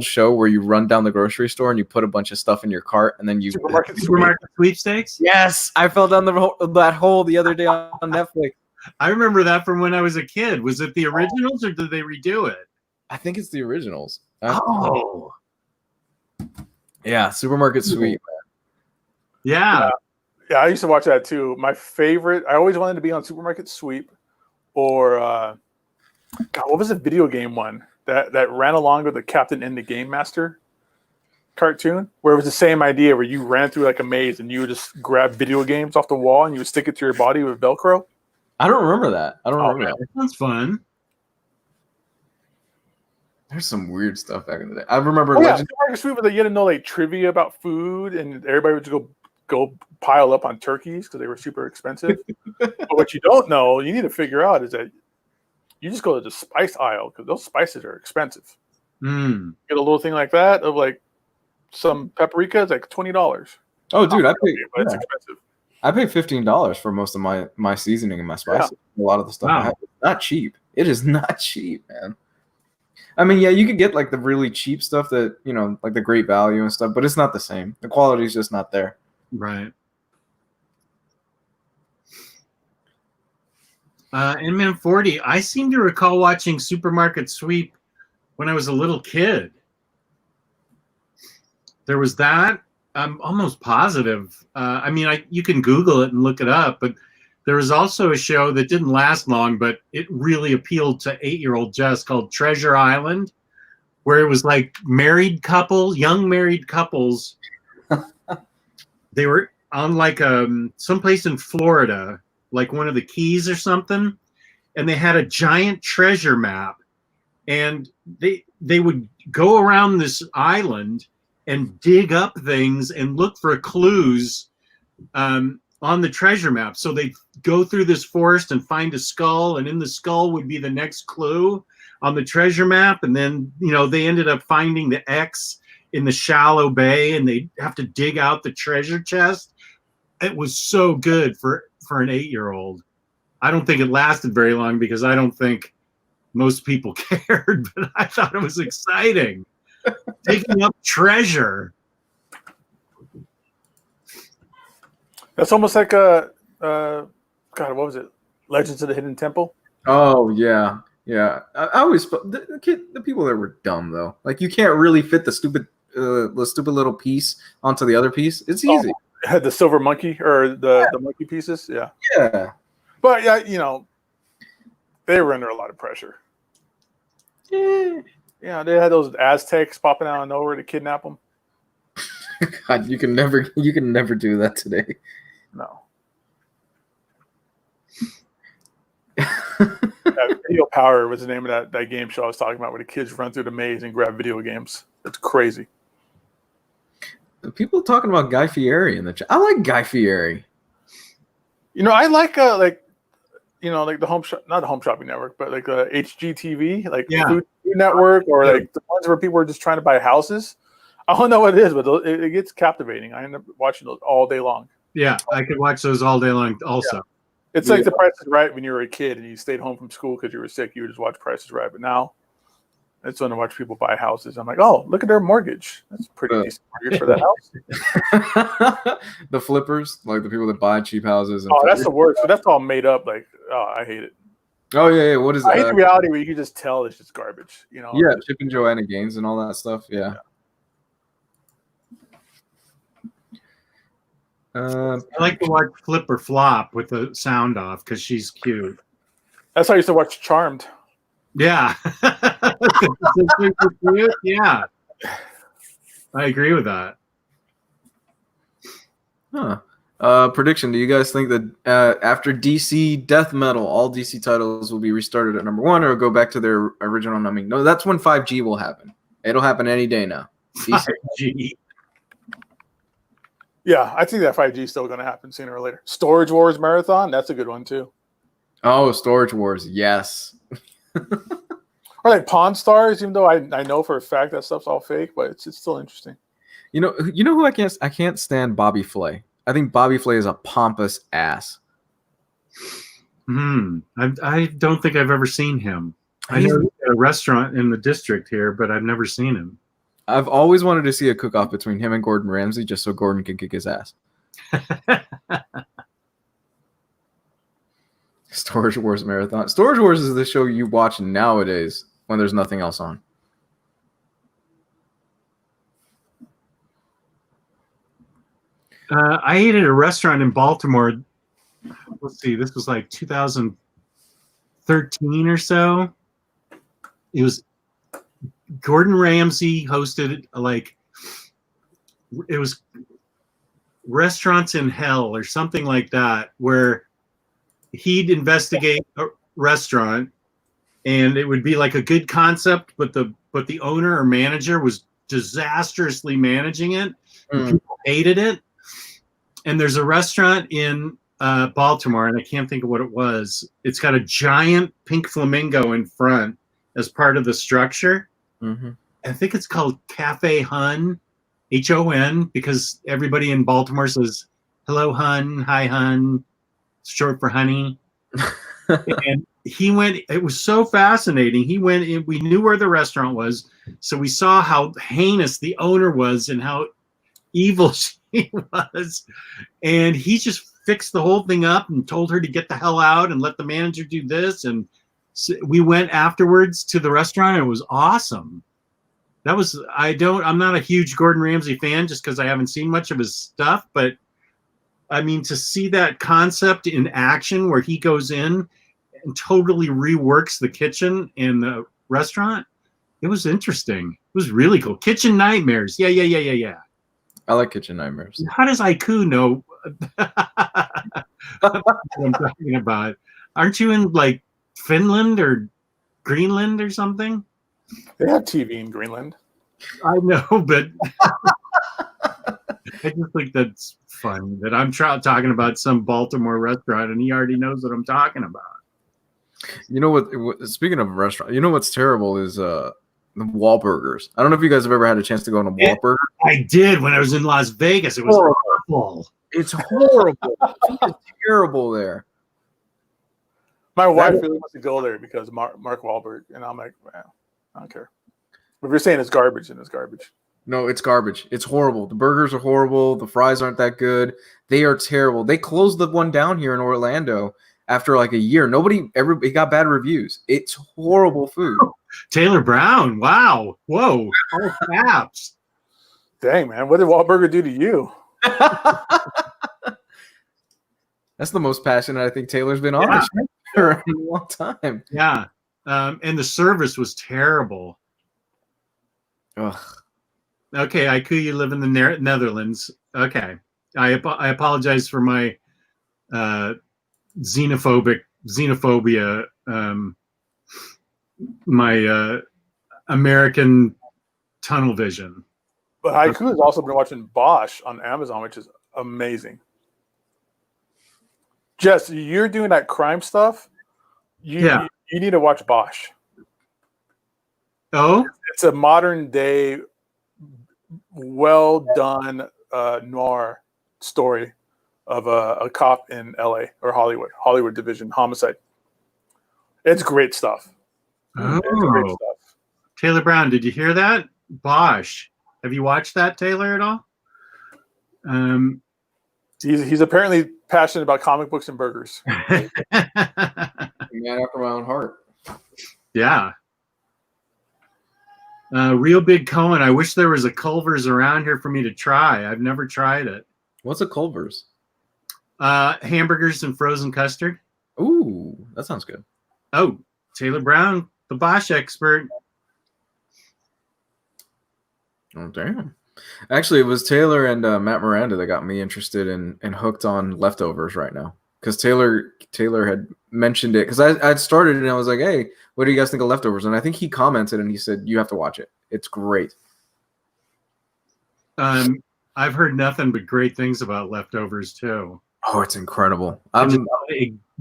show where you run down the grocery store and you put a bunch of stuff in your cart and then you supermarket sweepstakes. Yes, I fell down that hole the other day on Netflix. I remember that from when I was a kid. Was it the originals or did they redo it? I think it's the originals. Yeah, Supermarket Sweep. Yeah. Yeah, I used to watch that too. My favorite, I always wanted to be on Supermarket Sweep or, God, what was the video game one that ran along with the Captain and the Game Master cartoon? Where it was the same idea where you ran through like a maze and you would just grab video games off the wall and you would stick it to your body with Velcro. I don't remember that. That sounds fun. There's some weird stuff back in the day. I remember Supermarket Sweep, but you had to know like trivia about food and everybody would just go pile up on turkeys because they were super expensive. But what you don't know, you need to figure out is that you just go to the spice aisle because those spices are expensive. Get a little thing like that of like some paprika is like $20. Oh, dude, it's expensive. I paid $15 for most of my seasoning and my spices. Yeah. A lot of the stuff I have. It's not cheap. It is not cheap, man. I mean, yeah, you could get like the really cheap stuff that, you know, like the Great Value and stuff, but it's not the same. The quality is just not there. Right. Inman 40, I seem to recall watching Supermarket Sweep when I was a little kid. There was that. I'm almost positive. I mean, you can Google it and look it up, but there was also a show that didn't last long, but it really appealed to 8-year-old Jess called Treasure Island, where it was like young married couples. They were on like someplace in Florida, like one of the Keys or something, and they had a giant treasure map, and they would go around this island and dig up things and look for clues on the treasure map. So they go through this forest and find a skull, and in the skull would be the next clue on the treasure map. And then, you know, they ended up finding the X in the shallow bay, and they have to dig out the treasure chest. It was so good for an 8-year-old. I don't think it lasted very long because I don't think most people cared, but I thought it was exciting. Taking up treasure. That's almost like God, what was it? Legends of the Hidden Temple. Oh yeah. I always the people there were dumb though. Like you can't really fit the stupid little piece onto the other piece. It's easy. The silver monkey or the monkey pieces. Yeah. Yeah. But yeah, you know, they were under a lot of pressure. Yeah, they had those Aztecs popping out of nowhere to kidnap them. God, you can never do that today. No. Video Power was the name of that game show I was talking about, where the kids run through the maze and grab video games. It's crazy. People talking about Guy Fieri in the chat. I like Guy Fieri. You know, I like you know, like the home shop, not the Home Shopping Network, but like HGTV, like Food Network, or like the ones where people are just trying to buy houses. I don't know what it is, but it gets captivating. I end up watching those all day long. Yeah, I could watch those all day long also. Yeah. It's like The Price is Right when you were a kid and you stayed home from school because you were sick. You would just watch Price is Right. But now it's fun to watch people buy houses. I'm like, oh, look at their mortgage. That's a pretty decent mortgage for that house. The flippers, like the people that buy cheap houses. That's the worst. But that's all made up. Like, oh, I hate it. Oh yeah. What is I hate it? the reality where you can just tell it's just garbage. You know. Yeah, Chip and Joanna Gaines and all that stuff. Yeah. I like to watch Flip or Flop with the sound off because she's cute. That's how I used to watch Charmed. Yeah. Yeah. I agree with that. Prediction: do you guys think that after DC Death Metal, all DC titles will be restarted at number 1, or go back to their original numbering? No, that's when 5G will happen. It'll happen any day now. 5G. Yeah, I think that 5G is still going to happen sooner or later. Storage Wars Marathon, that's a good one too. Oh, Storage Wars, yes. Or like Pawn Stars, even though I know for a fact that stuff's all fake, but it's still interesting. You know who I can't stand? Bobby Flay. I think Bobby Flay is a pompous ass. I don't think I've ever seen him. I know a restaurant in the district here, but I've never seen him. I've always wanted to see a cook-off between him and Gordon Ramsay, just so Gordon can kick his ass. Storage Wars Marathon. Storage Wars is the show you watch nowadays when there's nothing else on. I ate at a restaurant in Baltimore. Let's see, this was like 2013 or so. It was Gordon Ramsay hosted, like, it was Restaurants in Hell or something like that, where he'd investigate a restaurant and it would be like a good concept, but the owner or manager was disastrously managing it. People hated it. And there's a restaurant in Baltimore, and I can't think of what it was. It's got a giant pink flamingo in front as part of the structure. Mm-hmm. I think it's called Cafe Hun, H-O-N, because everybody in Baltimore says, hello, Hun, hi, Hun. It's short for honey. And he went, it was so fascinating. He went in, we knew where the restaurant was, so we saw how heinous the owner was and how evil she was. And he just fixed the whole thing up and told her to get the hell out and let the manager do this. And so we went afterwards to the restaurant. And it was awesome. I'm not a huge Gordon Ramsay fan just because I haven't seen much of his stuff, but I mean, to see that concept in action where he goes in and totally reworks the kitchen in the restaurant, it was interesting. It was really cool. Kitchen Nightmares. Yeah. I like Kitchen Nightmares. How does Aiku know what I'm talking about? Aren't you in like Finland or Greenland or something? They have TV in Greenland. I know, but I just think that's funny that I'm talking about some Baltimore restaurant and he already knows what I'm talking about. You know what? Speaking of restaurant, you know what's terrible is the Wahlburgers. I don't know if you guys have ever had a chance to go on a Wahlburger. I did when I was in Las Vegas. It was awful. It's horrible. It's terrible there. My wife really wants to go there because Mark Wahlberg, and I'm like, man, I don't care. If you're saying it's garbage, then it's garbage. No, it's garbage. It's horrible. The burgers are horrible. The fries aren't that good. They are terrible. They closed the one down here in Orlando after like a year. It got bad reviews. It's horrible food. Taylor Brown. Wow. Whoa. All caps. Dang, man. What did Wahlburger do to you? That's the most passionate I think Taylor's been on this for a long time. Yeah. And the service was terrible. Ugh. Okay, Aiku, you live in the Netherlands. Okay. I apologize for my xenophobia, my American tunnel vision. But Haiku has also been watching Bosch on Amazon, which is amazing. Jess, you're doing that crime stuff. You need to watch Bosch. Oh? It's a modern day, well done noir story of a cop in LA or Hollywood division homicide. It's great stuff. Oh. It's great stuff. Taylor Brown, did you hear that? Bosch. Have you watched that, Taylor, at all? He's apparently passionate about comic books and burgers. Man after my own heart. Yeah. Real Big Cohen. I wish there was a Culver's around here for me to try. I've never tried it. What's a Culver's? Hamburgers and frozen custard. Ooh, that sounds good. Oh, Taylor Brown, the Bosch expert. Oh, damn. Actually, it was Taylor and Matt Miranda that got me interested in and hooked on Leftovers right now. Because Taylor had mentioned it. Because I'd started and I was like, hey, what do you guys think of Leftovers? And I think he commented and he said, you have to watch it. It's great. I've heard nothing but great things about Leftovers, too. Oh, it's incredible. I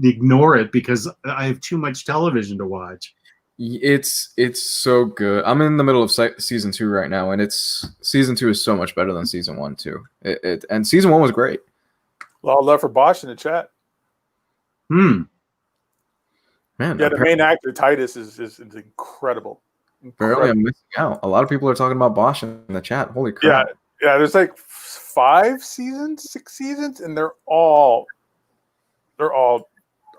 ignore it because I have too much television to watch. It's so good. I'm in the middle of season 2 right now, and season 2 is so much better than season 1 too. And season 1 was great. A lot of love for Bosch in the chat. Man, yeah, the main actor Titus is incredible. Apparently, I'm missing out. A lot of people are talking about Bosch in the chat. Holy crap! Yeah. There's like 6 seasons, and they're all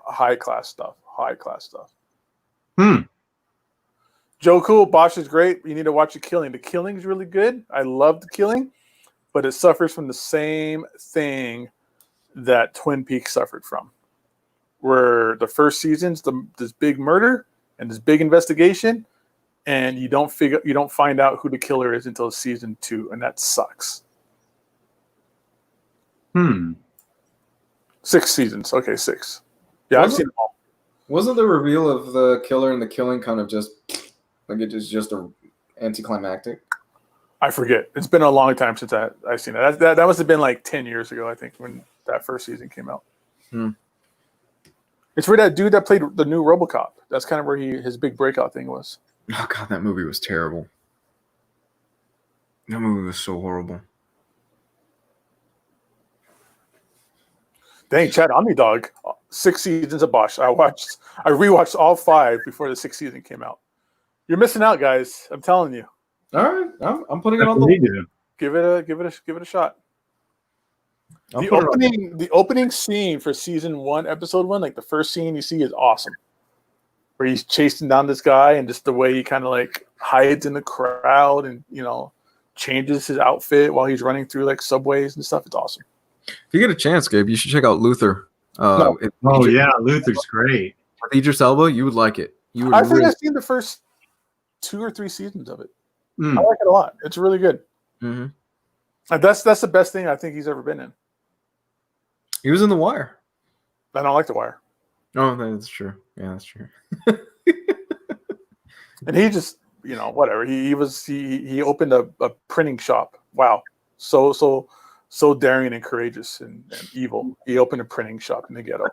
high class stuff. Joe Cool, Bosch is great. You need to watch The Killing. The Killing is really good. I love The Killing, but it suffers from the same thing that Twin Peaks suffered from, where the first season's this big murder and this big investigation, and you don't find out who the killer is until season 2, and that sucks. 6 seasons. Okay, 6. Yeah, I've seen them all. Wasn't the reveal of the killer and The Killing kind of just like it is just a anticlimactic? I forget. It's been a long time since I've seen it. That must have been like 10 years ago, I think, when that first season came out. It's where that dude that played the new RoboCop. That's kind of where his big breakout thing was. Oh god, that movie was terrible. That movie was so horrible. Dang, Chad, Omnidog, 6 seasons of Bosch. I rewatched all 5 before the 6th season came out. You're missing out, guys. I'm telling you. All right, I'm putting it on the list. Give it a shot. The opening scene for season 1, episode 1, like the first scene you see is awesome. Where he's chasing down this guy and just the way he kind of like hides in the crowd and changes his outfit while he's running through like subways and stuff. It's awesome. If you get a chance, Gabe, you should check out Luther. Luther's great. With Idris Elba, you would like it. I think I've seen the first 2 or 3 seasons of it. I like it a lot. It's really good. That's the best thing I think he's ever been in. He was in The Wire. I don't like The Wire. Oh, that's true. Yeah, that's true. And he just, whatever. He opened a printing shop. Wow, so daring and courageous and evil. He opened a printing shop in the ghetto.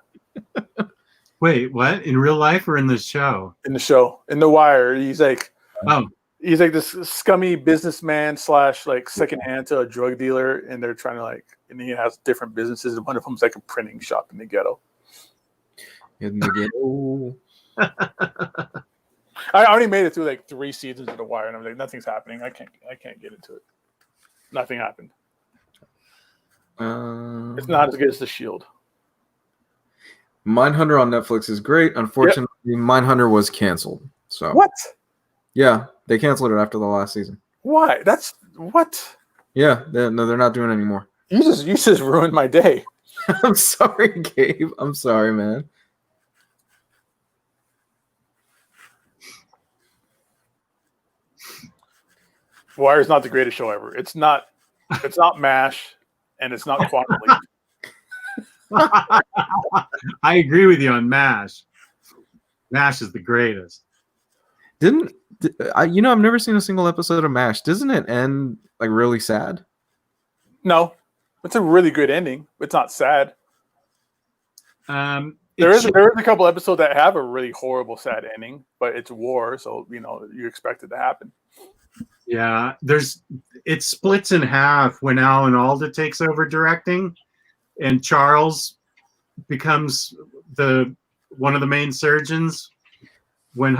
Wait, what? In real life or in the show? In the show, in The Wire, he's like this scummy businessman / like second hand to a drug dealer, and they're trying to and he has different businesses, and one of them's like a printing shop in the ghetto. In the ghetto. I already made it through like 3 seasons of The Wire, and I'm like, nothing's happening. I can't get into it. Nothing happened. It's not as good as The Shield. Mindhunter on Netflix is great. Unfortunately, Mindhunter was canceled. So what? Yeah, they canceled it after the last season. Why? That's what? Yeah, they're not doing it anymore. You just ruined my day. I'm sorry, Gabe. I'm sorry, man. Wire is not the greatest show ever. It's not MASH, and it's not Quantum Leap. I agree with you on MASH. MASH is the greatest. I've never seen a single episode of MASH. Doesn't it end like really sad? No, it's a really good ending. It's not sad. There is a couple episodes that have a really horrible, sad ending, but it's war, so you expect it to happen. Yeah, it splits in half when Alan Alda takes over directing, and Charles becomes one of the main surgeons. When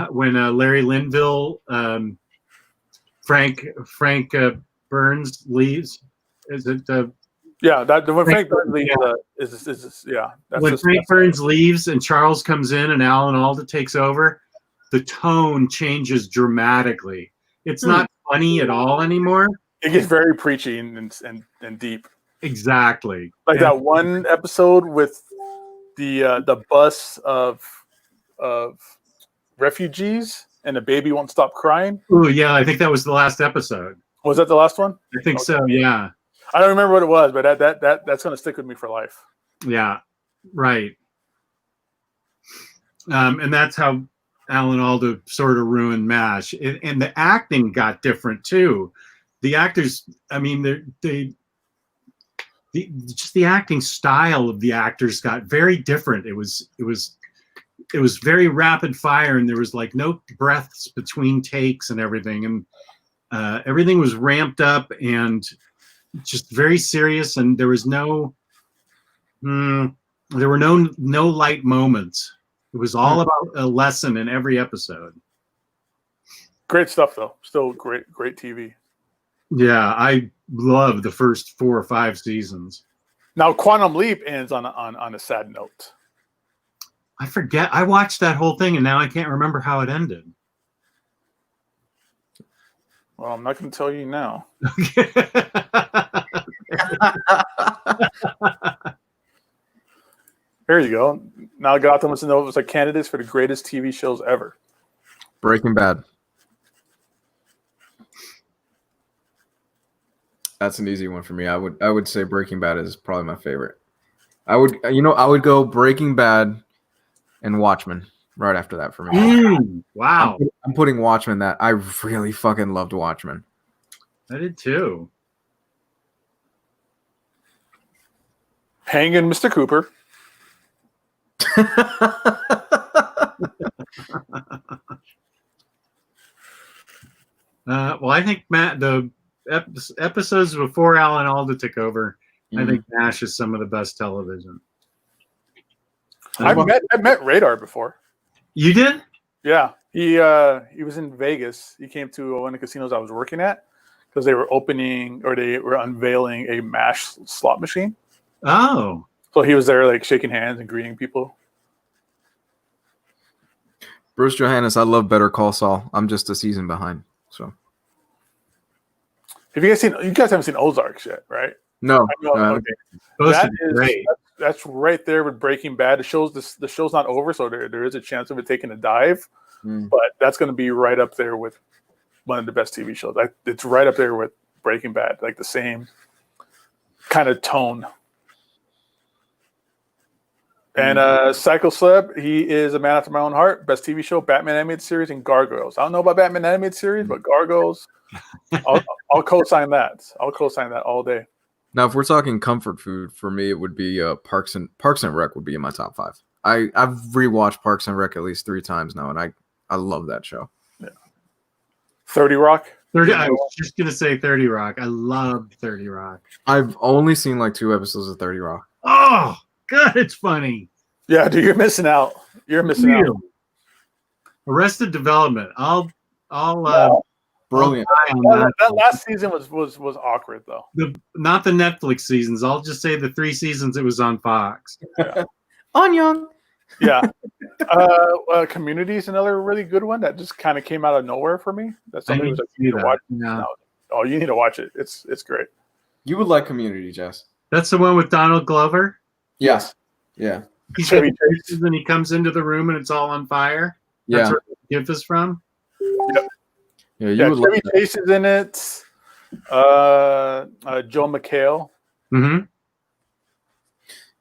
Larry Linville, Frank Burns leaves, is it Yeah, that when Frank Burns leaves, when Frank Burns leaves and Charles comes in and Alan Alda takes over, the tone changes dramatically. It's not funny at all anymore. It gets very preachy and deep. Exactly. Like that one episode with the bus of refugees and the baby won't stop crying. Oh yeah, I think that was the last episode. Was that the last one? I think so. Yeah. I don't remember what it was, but that's going to stick with me for life. Yeah. Right. And that's how Alan Alda sort of ruined MASH, and the acting got different too. The actors, I mean, just the acting style of the actors got very different. It was very rapid fire, and there was like no breaths between takes and everything, and everything was ramped up and just very serious, and there was no light moments. It was all about a lesson in every episode. Great stuff, though. Still great TV. Yeah, I love the first 4 or 5 seasons. Now, Quantum Leap ends on a sad note. I forget. I watched that whole thing, and now I can't remember how it ended. Well, I'm not going to tell you now. Here you go. Now Gotham wants to know if it's like candidates for the greatest TV shows ever. Breaking Bad. That's an easy one for me. I would say Breaking Bad is probably my favorite. I would go Breaking Bad and Watchmen right after that for me. Wow. I'm putting Watchmen that I really fucking loved Watchmen. I did too. Hanging Mr. Cooper. Well, I think the episodes before Alan Alda took over, I think MASH is some of the best television. I've met Radar before. You did? Yeah, he was in Vegas. He came to one of the casinos I was working at because they were unveiling a MASH slot machine. Oh, so he was there, like shaking hands and greeting people. Bruce Johannes, I love Better Call Saul. I'm just a season behind. So, have you guys haven't seen Ozarks yet, right? No. Okay. That's right there with Breaking Bad. The show's not over, so there is a chance of it taking a dive. But that's going to be right up there with one of the best TV shows. It's right up there with Breaking Bad, like the same kind of tone. And Psycho Celeb, he is a man after my own heart. Best TV show, Batman Animated Series, and Gargoyles. I don't know about Batman Animated Series, but Gargoyles, I'll co-sign that. I'll co-sign that all day. Now, if we're talking comfort food, for me, it would be Parks and Rec would be in my top 5. I've rewatched Parks and Rec at least 3 times now, and I love that show. Yeah. 30 Rock. I was just gonna say 30 Rock. I loved 30 Rock. I've only seen like 2 episodes of 30 Rock. Oh God, it's funny. Yeah, dude, you're missing out. You're missing out. Arrested Development. I'll Brilliant. That last season was awkward though. Not the Netflix seasons. I'll just say the 3 seasons it was on Fox. Yeah. Onion. Yeah. Community is another really good one that just kind of came out of nowhere for me. That's something that you need to watch. Yeah. Oh, you need to watch it. It's great. You would like Community, Jess. That's the one with Donald Glover. Yes. Yeah. He's got faces and he comes into the room and it's all on fire. Yeah. That's where the gift is from. Yep. Yeah, you would Chevy Chase is in it. Joe McHale. Mm-hmm.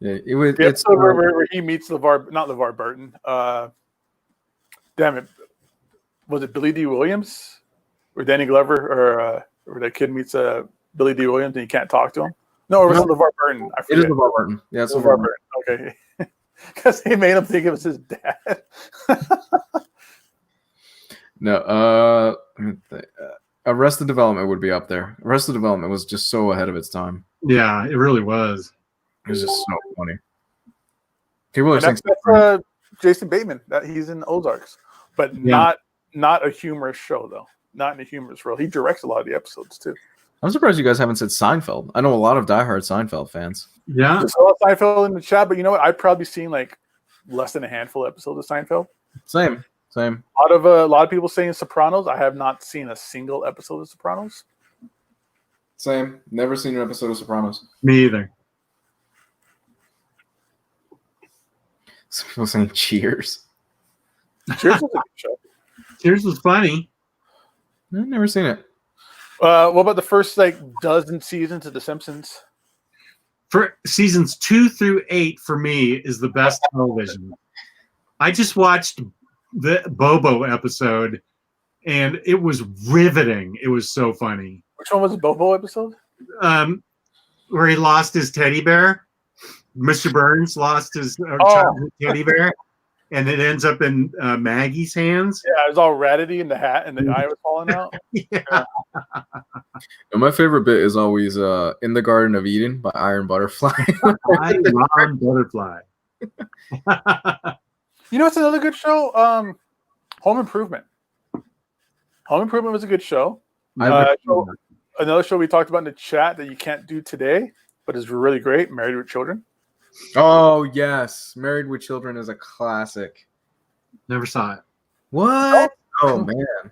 Yeah, it's where he meets not LeVar Burton. Damn it. Was it Billy D. Williams? Or Danny Glover? Or that kid meets Billy D. Williams and he can't talk to him? No, it was LeVar Burton. I forget. It is LeVar Burton. Yeah, it's LeVar Burton. Okay. Because they made him think it was his dad. No, Arrested Development would be up there. Arrested Development was just so ahead of its time. Yeah, it really was. It was just so funny. People are that's Jason Bateman. He's in Ozarks, but not a humorous show though. Not in a humorous role. He directs a lot of the episodes too. I'm surprised you guys haven't said Seinfeld. I know a lot of diehard Seinfeld fans. Yeah. There's a lot of Seinfeld in the chat, but you know what? I've probably seen like less than a handful of episodes of Seinfeld. Same. A lot of people saying Sopranos. I have not seen a single episode of Sopranos. Same. Never seen an episode of Sopranos. Me either. Some people saying Cheers. Cheers was a good show. Cheers was funny. I've never seen it. What about the first like dozen seasons of The Simpsons? For seasons 2 through 8, for me, is the best television. I just watched the Bobo episode, and it was riveting. It was so funny. Which one was the Bobo episode? Where he lost his teddy bear. Mr. Burns lost his childhood teddy bear, and it ends up in Maggie's hands. Yeah, it was all ratty in the hat, and the eye was falling out. Yeah. And my favorite bit is always In the Garden of Eden by Iron Butterfly. Iron Butterfly. You know what's another good show? Home Improvement. Home Improvement was a good show. Another show we talked about in the chat that you can't do today, but is really great, Married with Children. Oh, yes. Married with Children is a classic. Never saw it. What? Oh, man.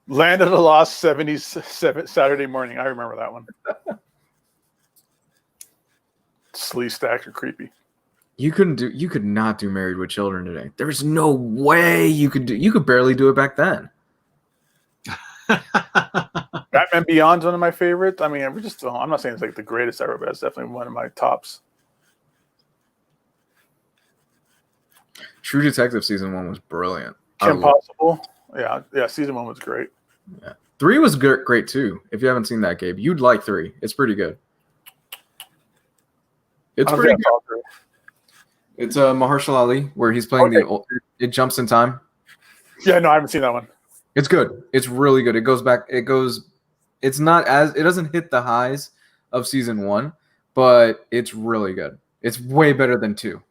Land of the Lost 70s Saturday Morning. I remember that one. Slee Stack are creepy. You could not do Married with Children today. There's no way you could barely do it back then. Batman Beyond's one of my favorites. I mean, I'm not saying it's like the greatest ever, but it's definitely one of my tops. True Detective season 1 was brilliant. Kim Possible. Yeah, season 1 was great. Yeah. 3 was great too. If you haven't seen that, Gabe, you'd like 3. It's pretty good. It's pretty good. It's Mahershala Ali, where he's playing It Jumps in Time. Yeah, no, I haven't seen that one. It's good. It's really good. It doesn't hit the highs of season 1, but it's really good. It's way better than 2.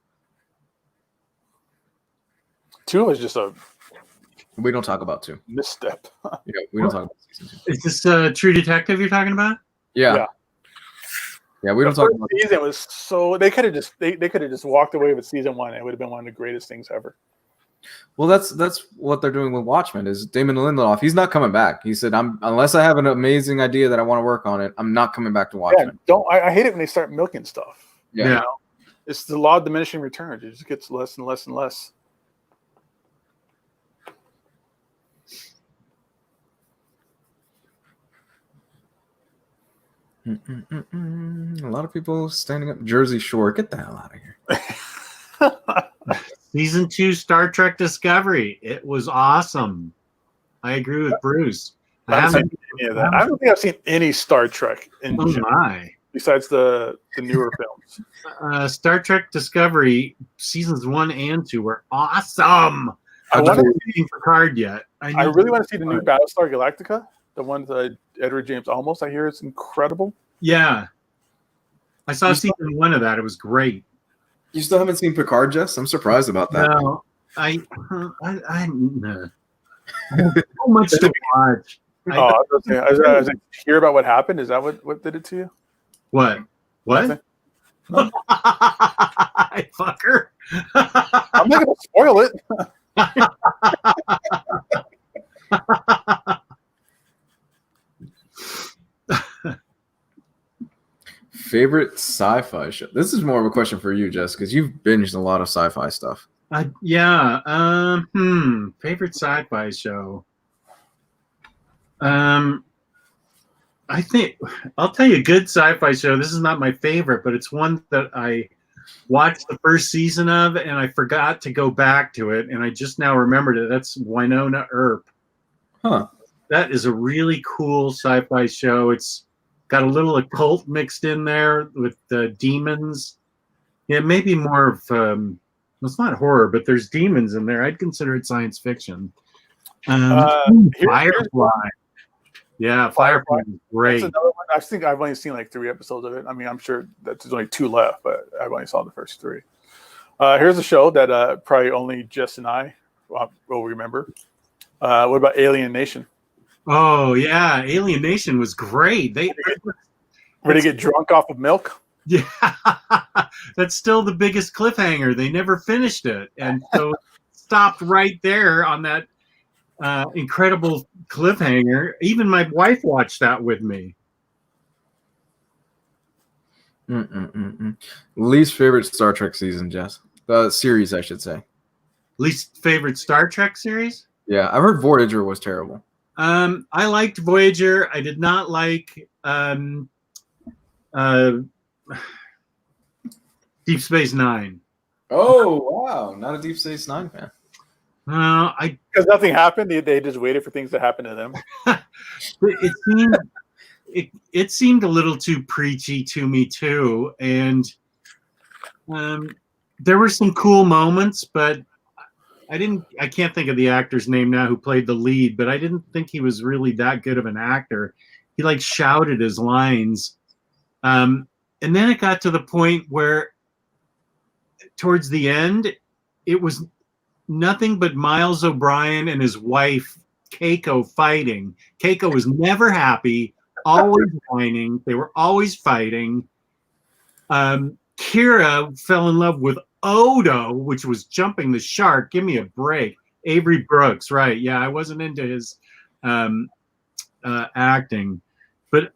2 was just a We don't talk about 2. misstep. Yeah, we don't talk about season 2. Is this True Detective you're talking about? Yeah. Yeah, we don't talk about season was so they could have just walked away with season 1. It would have been one of the greatest things ever. Well, that's what they're doing with Watchmen. Is Damon Lindelof? He's not coming back. He said, unless I have an amazing idea that I want to work on it, I'm not coming back to Watchmen." Yeah, I hate it when they start milking stuff. Yeah. You know? It's the law of diminishing returns. It just gets less and less and less. A lot of people standing up. Jersey Shore, get the hell out of here. Season 2 Star Trek Discovery. It was awesome. I agree with Bruce. I don't think I've seen any Star Trek in general, besides the newer films. Star Trek Discovery seasons 1 and 2 were awesome. I haven't seen Picard yet. I really want to see the new Battlestar Galactica, the one that Edward James Olmos. I hear it's incredible. Yeah, I saw season 1 of that. It was great. You still haven't seen Picard, Jess? I'm surprised about that. No, I no. So much to watch. I hear about what happened. Is that what did it to you? What? No. Fucker. I'm not going to spoil it. Favorite sci-fi show? This is more of a question for you, Jess, because you've binged a lot of sci-fi stuff. Yeah. Favorite sci-fi show. I think I'll tell you a good sci-fi show. This is not my favorite, but it's one that I watched the first season of, and I forgot to go back to it, and I just now remembered it. That's Winona Earp. Huh. That is a really cool sci-fi show. It's got a little occult mixed in there with demons. Yeah, maybe more of it's not horror, but there's demons in there. I'd consider it science fiction. Firefly. Yeah, Firefly is great. That's another one. I think I've only seen like 3 episodes of it. I mean, I'm sure that there's only 2 left, but I've only saw the first 3. Here's a show that probably only Jess and I will remember. What about Alien Nation? Oh yeah, Alien Nation was great. Where they get drunk off of milk. Yeah, that's still the biggest cliffhanger. They never finished it, and so stopped right there on that incredible cliffhanger. Even my wife watched that with me. Least favorite Star Trek season, Jess? Series, I should say. Least favorite Star Trek series? Yeah, I've heard Voyager was terrible. I liked Voyager. I did not like Deep Space Nine. Oh wow, not a Deep Space Nine fan. Because nothing happened. They just waited for things to happen to them. It seemed a little too preachy to me too, and there were some cool moments, but I can't think of the actor's name now who played the lead, but I didn't think he was really that good of an actor. He like shouted his lines. And then it got to the point where towards the end, it was nothing but Miles O'Brien and his wife, Keiko, fighting. Keiko was never happy, always whining. They were always fighting. Kira fell in love with Odo, which was jumping the shark. Give me a break. Avery Brooks, right. Yeah, I wasn't into his acting. But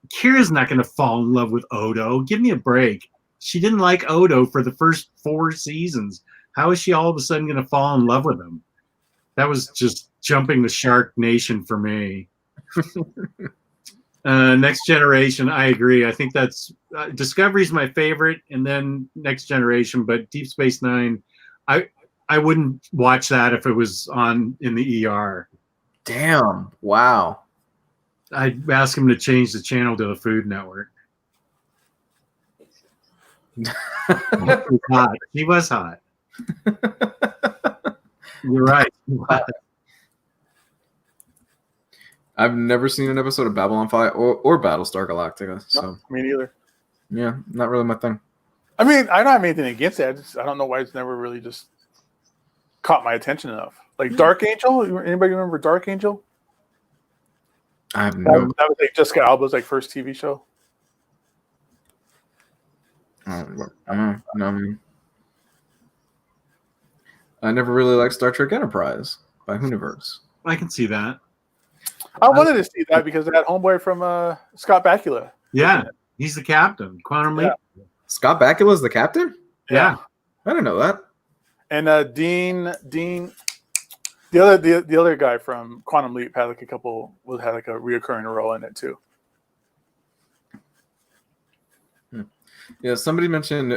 Kira's not going to fall in love with Odo. Give me a break. She didn't like Odo for the first 4 seasons. How is she all of a sudden going to fall in love with him? That was just jumping the shark nation for me. Next Generation, I agree. I think that's Discovery's my favorite, and then Next Generation. But Deep Space Nine, I wouldn't watch that if it was on in the ER. Damn! Wow. I'd ask him to change the channel to the Food Network. Hot. He was hot. You're right. I've never seen an episode of Babylon 5 or Battlestar Galactica, so No, me neither. Yeah, not really my thing. I mean, I don't have anything against it. I don't know why it's never really just caught my attention enough. Like Dark Angel. Anybody remember Dark Angel? I have That was like Jessica Alba's like first TV show. No. I never really liked Star Trek Enterprise by Omnibros. I can see that. I wanted to see that because of that homeboy from Scott Bakula. Yeah, he's the captain. Quantum Leap. Scott Bakula is the captain? Yeah. I didn't know that. And Dean, the other guy from Quantum Leap had like a reoccurring role in it too. Yeah, somebody mentioned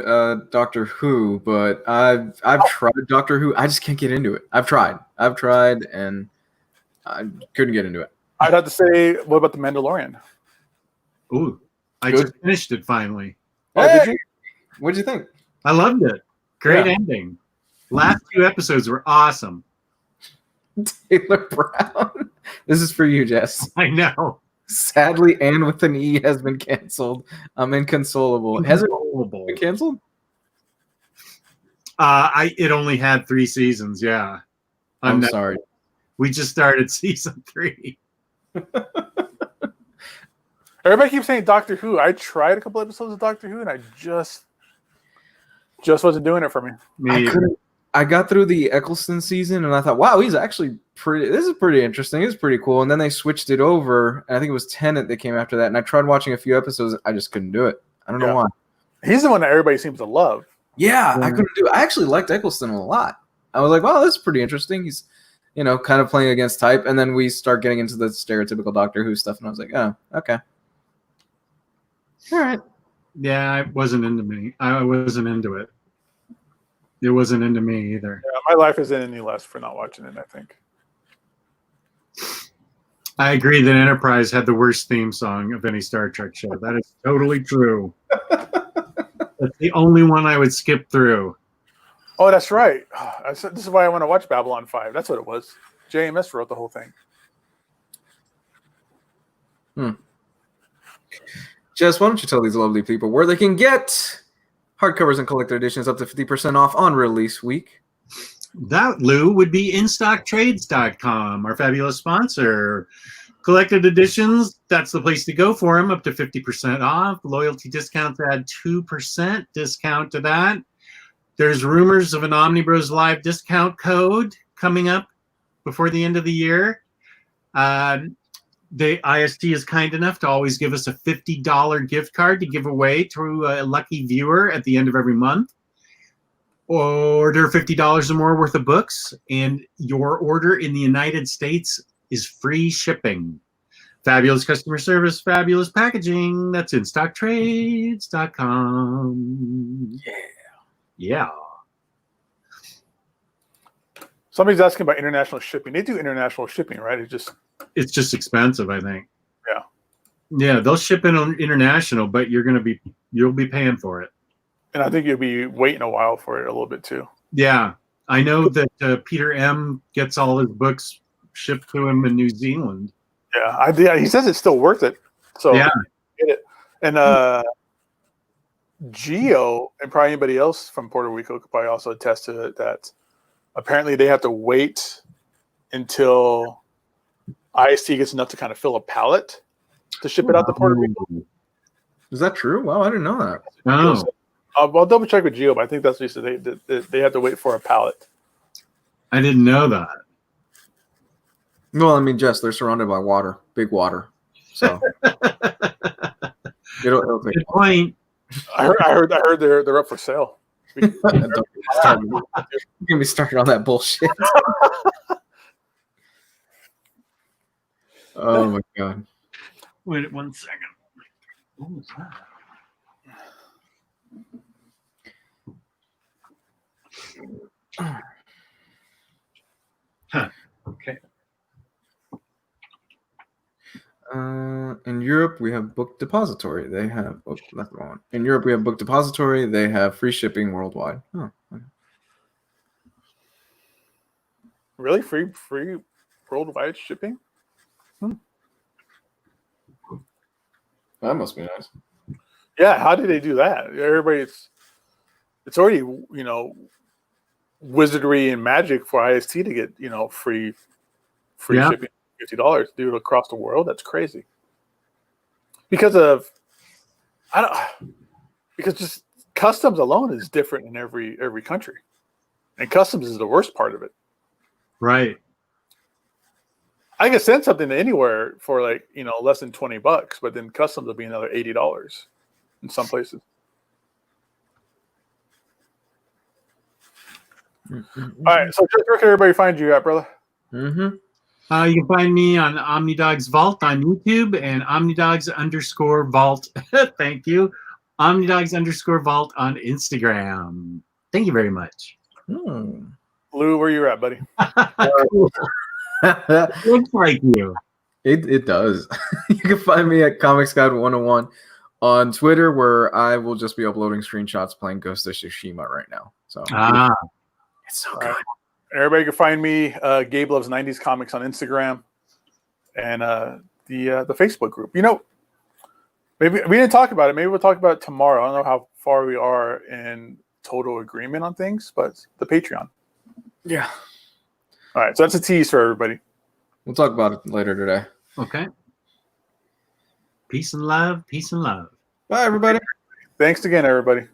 Doctor Who, but I've tried Doctor Who. I just can't get into it. I've tried, and I couldn't get into it. I'd have to say, what about The Mandalorian? Ooh, I just finished it finally. Oh, did you? What'd you think? I loved it. Great ending. Last 2 episodes were awesome. Taylor Brown. This is for you, Jess. I know. Sadly, Anne with an E has been canceled. I'm inconsolable. Has it been canceled? It only had 3 seasons. Yeah. I'm sorry. We just started season 3. Everybody keeps saying Doctor Who. I tried a couple episodes of Doctor Who, and I just wasn't doing it for me. I got through the Eccleston season, and I thought, wow, he's actually pretty. This is pretty interesting. It's pretty cool. And then they switched it over, and I think it was Tennant that came after that. And I tried watching a few episodes. I just couldn't do it. I don't know why. He's the one that everybody seems to love. Yeah, I couldn't do it. I actually liked Eccleston a lot. I was like, wow, this is pretty interesting. He's, kind of playing against type. And then we start getting into the stereotypical Doctor Who stuff, and I was like, oh, okay. All right. Yeah, it wasn't into me. I wasn't into it. It wasn't into me either. Yeah, my life isn't any less for not watching it, I think. I agree that Enterprise had the worst theme song of any Star Trek show. That is totally true. That's the only one I would skip through. Oh, that's right. This is why I want to watch Babylon 5. That's what it was. JMS wrote the whole thing. Jess, why don't you tell these lovely people where they can get hardcovers and collector editions up to 50% off on release week? That, Lou, would be InStockTrades.com, our fabulous sponsor. Collected editions, that's the place to go for them, up to 50% off. Loyalty discounts add 2% discount to that. There's rumors of an Omnibroslive discount code coming up before the end of the year. The IST is kind enough to always give us a $50 gift card to give away to a lucky viewer at the end of every month. Order $50 or more worth of books, and your order in the United States is free shipping. Fabulous customer service, fabulous packaging. That's InStockTrades.com. Yeah. Somebody's asking about international shipping. They do international shipping, right? It's just expensive, I think. Yeah. Yeah, they'll ship in on international, but you'll be paying for it. And I think you'll be waiting a while for it a little bit too. Yeah. I know that Peter M gets all his books shipped to him in New Zealand. Yeah, he says it's still worth it. So yeah, get it. And Geo and probably anybody else from Puerto Rico could probably also attest to it, that apparently they have to wait until IST gets enough to kind of fill a pallet to ship it out to Puerto Rico. Is that true? Wow, I didn't know that. Oh. I'll double check with Geo, but I think that's what he said. They have to wait for a pallet. I didn't know that. Well, I mean, Jess, they're surrounded by water, big water. So it'll take Good point. I heard they're up for sale. Don't get me started on that bullshit. Oh my god. Wait 1 second. What was that? Huh. Okay. In Europe, we have Book Depository. They have that's the one. In Europe, we have Book Depository. They have free shipping worldwide. Oh, okay. Really? Free worldwide shipping? That must be nice. Yeah, how did they do that? It's already, wizardry and magic for IST to get, free shipping, $50, dude, across the world. That's crazy. Because just customs alone is different in every country. And customs is the worst part of it. Right. I can send something to anywhere for less than $20, but then customs will be another $80 in some places. Mm-hmm. All right, so where can everybody find you at, brother? Mm-hmm. You can find me on Omnidog's Vault on YouTube and Omnidogs_Vault. Thank you. Omnidogs_Vault on Instagram. Thank you very much. Hmm. Lou, where you at, buddy? Looks like you. It does. You can find me at Comics Guide 101 on Twitter, where I will just be uploading screenshots playing Ghost of Tsushima right now. So it's so good. Everybody can find me, Gabe Loves 90s Comics on Instagram and the Facebook group. Maybe we didn't talk about it. Maybe we'll talk about it tomorrow. I don't know how far we are in total agreement on things, but the Patreon. Yeah. All right, so that's a tease for everybody. We'll talk about it later today. Okay. Peace and love. Peace and love. Bye, everybody. Thanks again, everybody.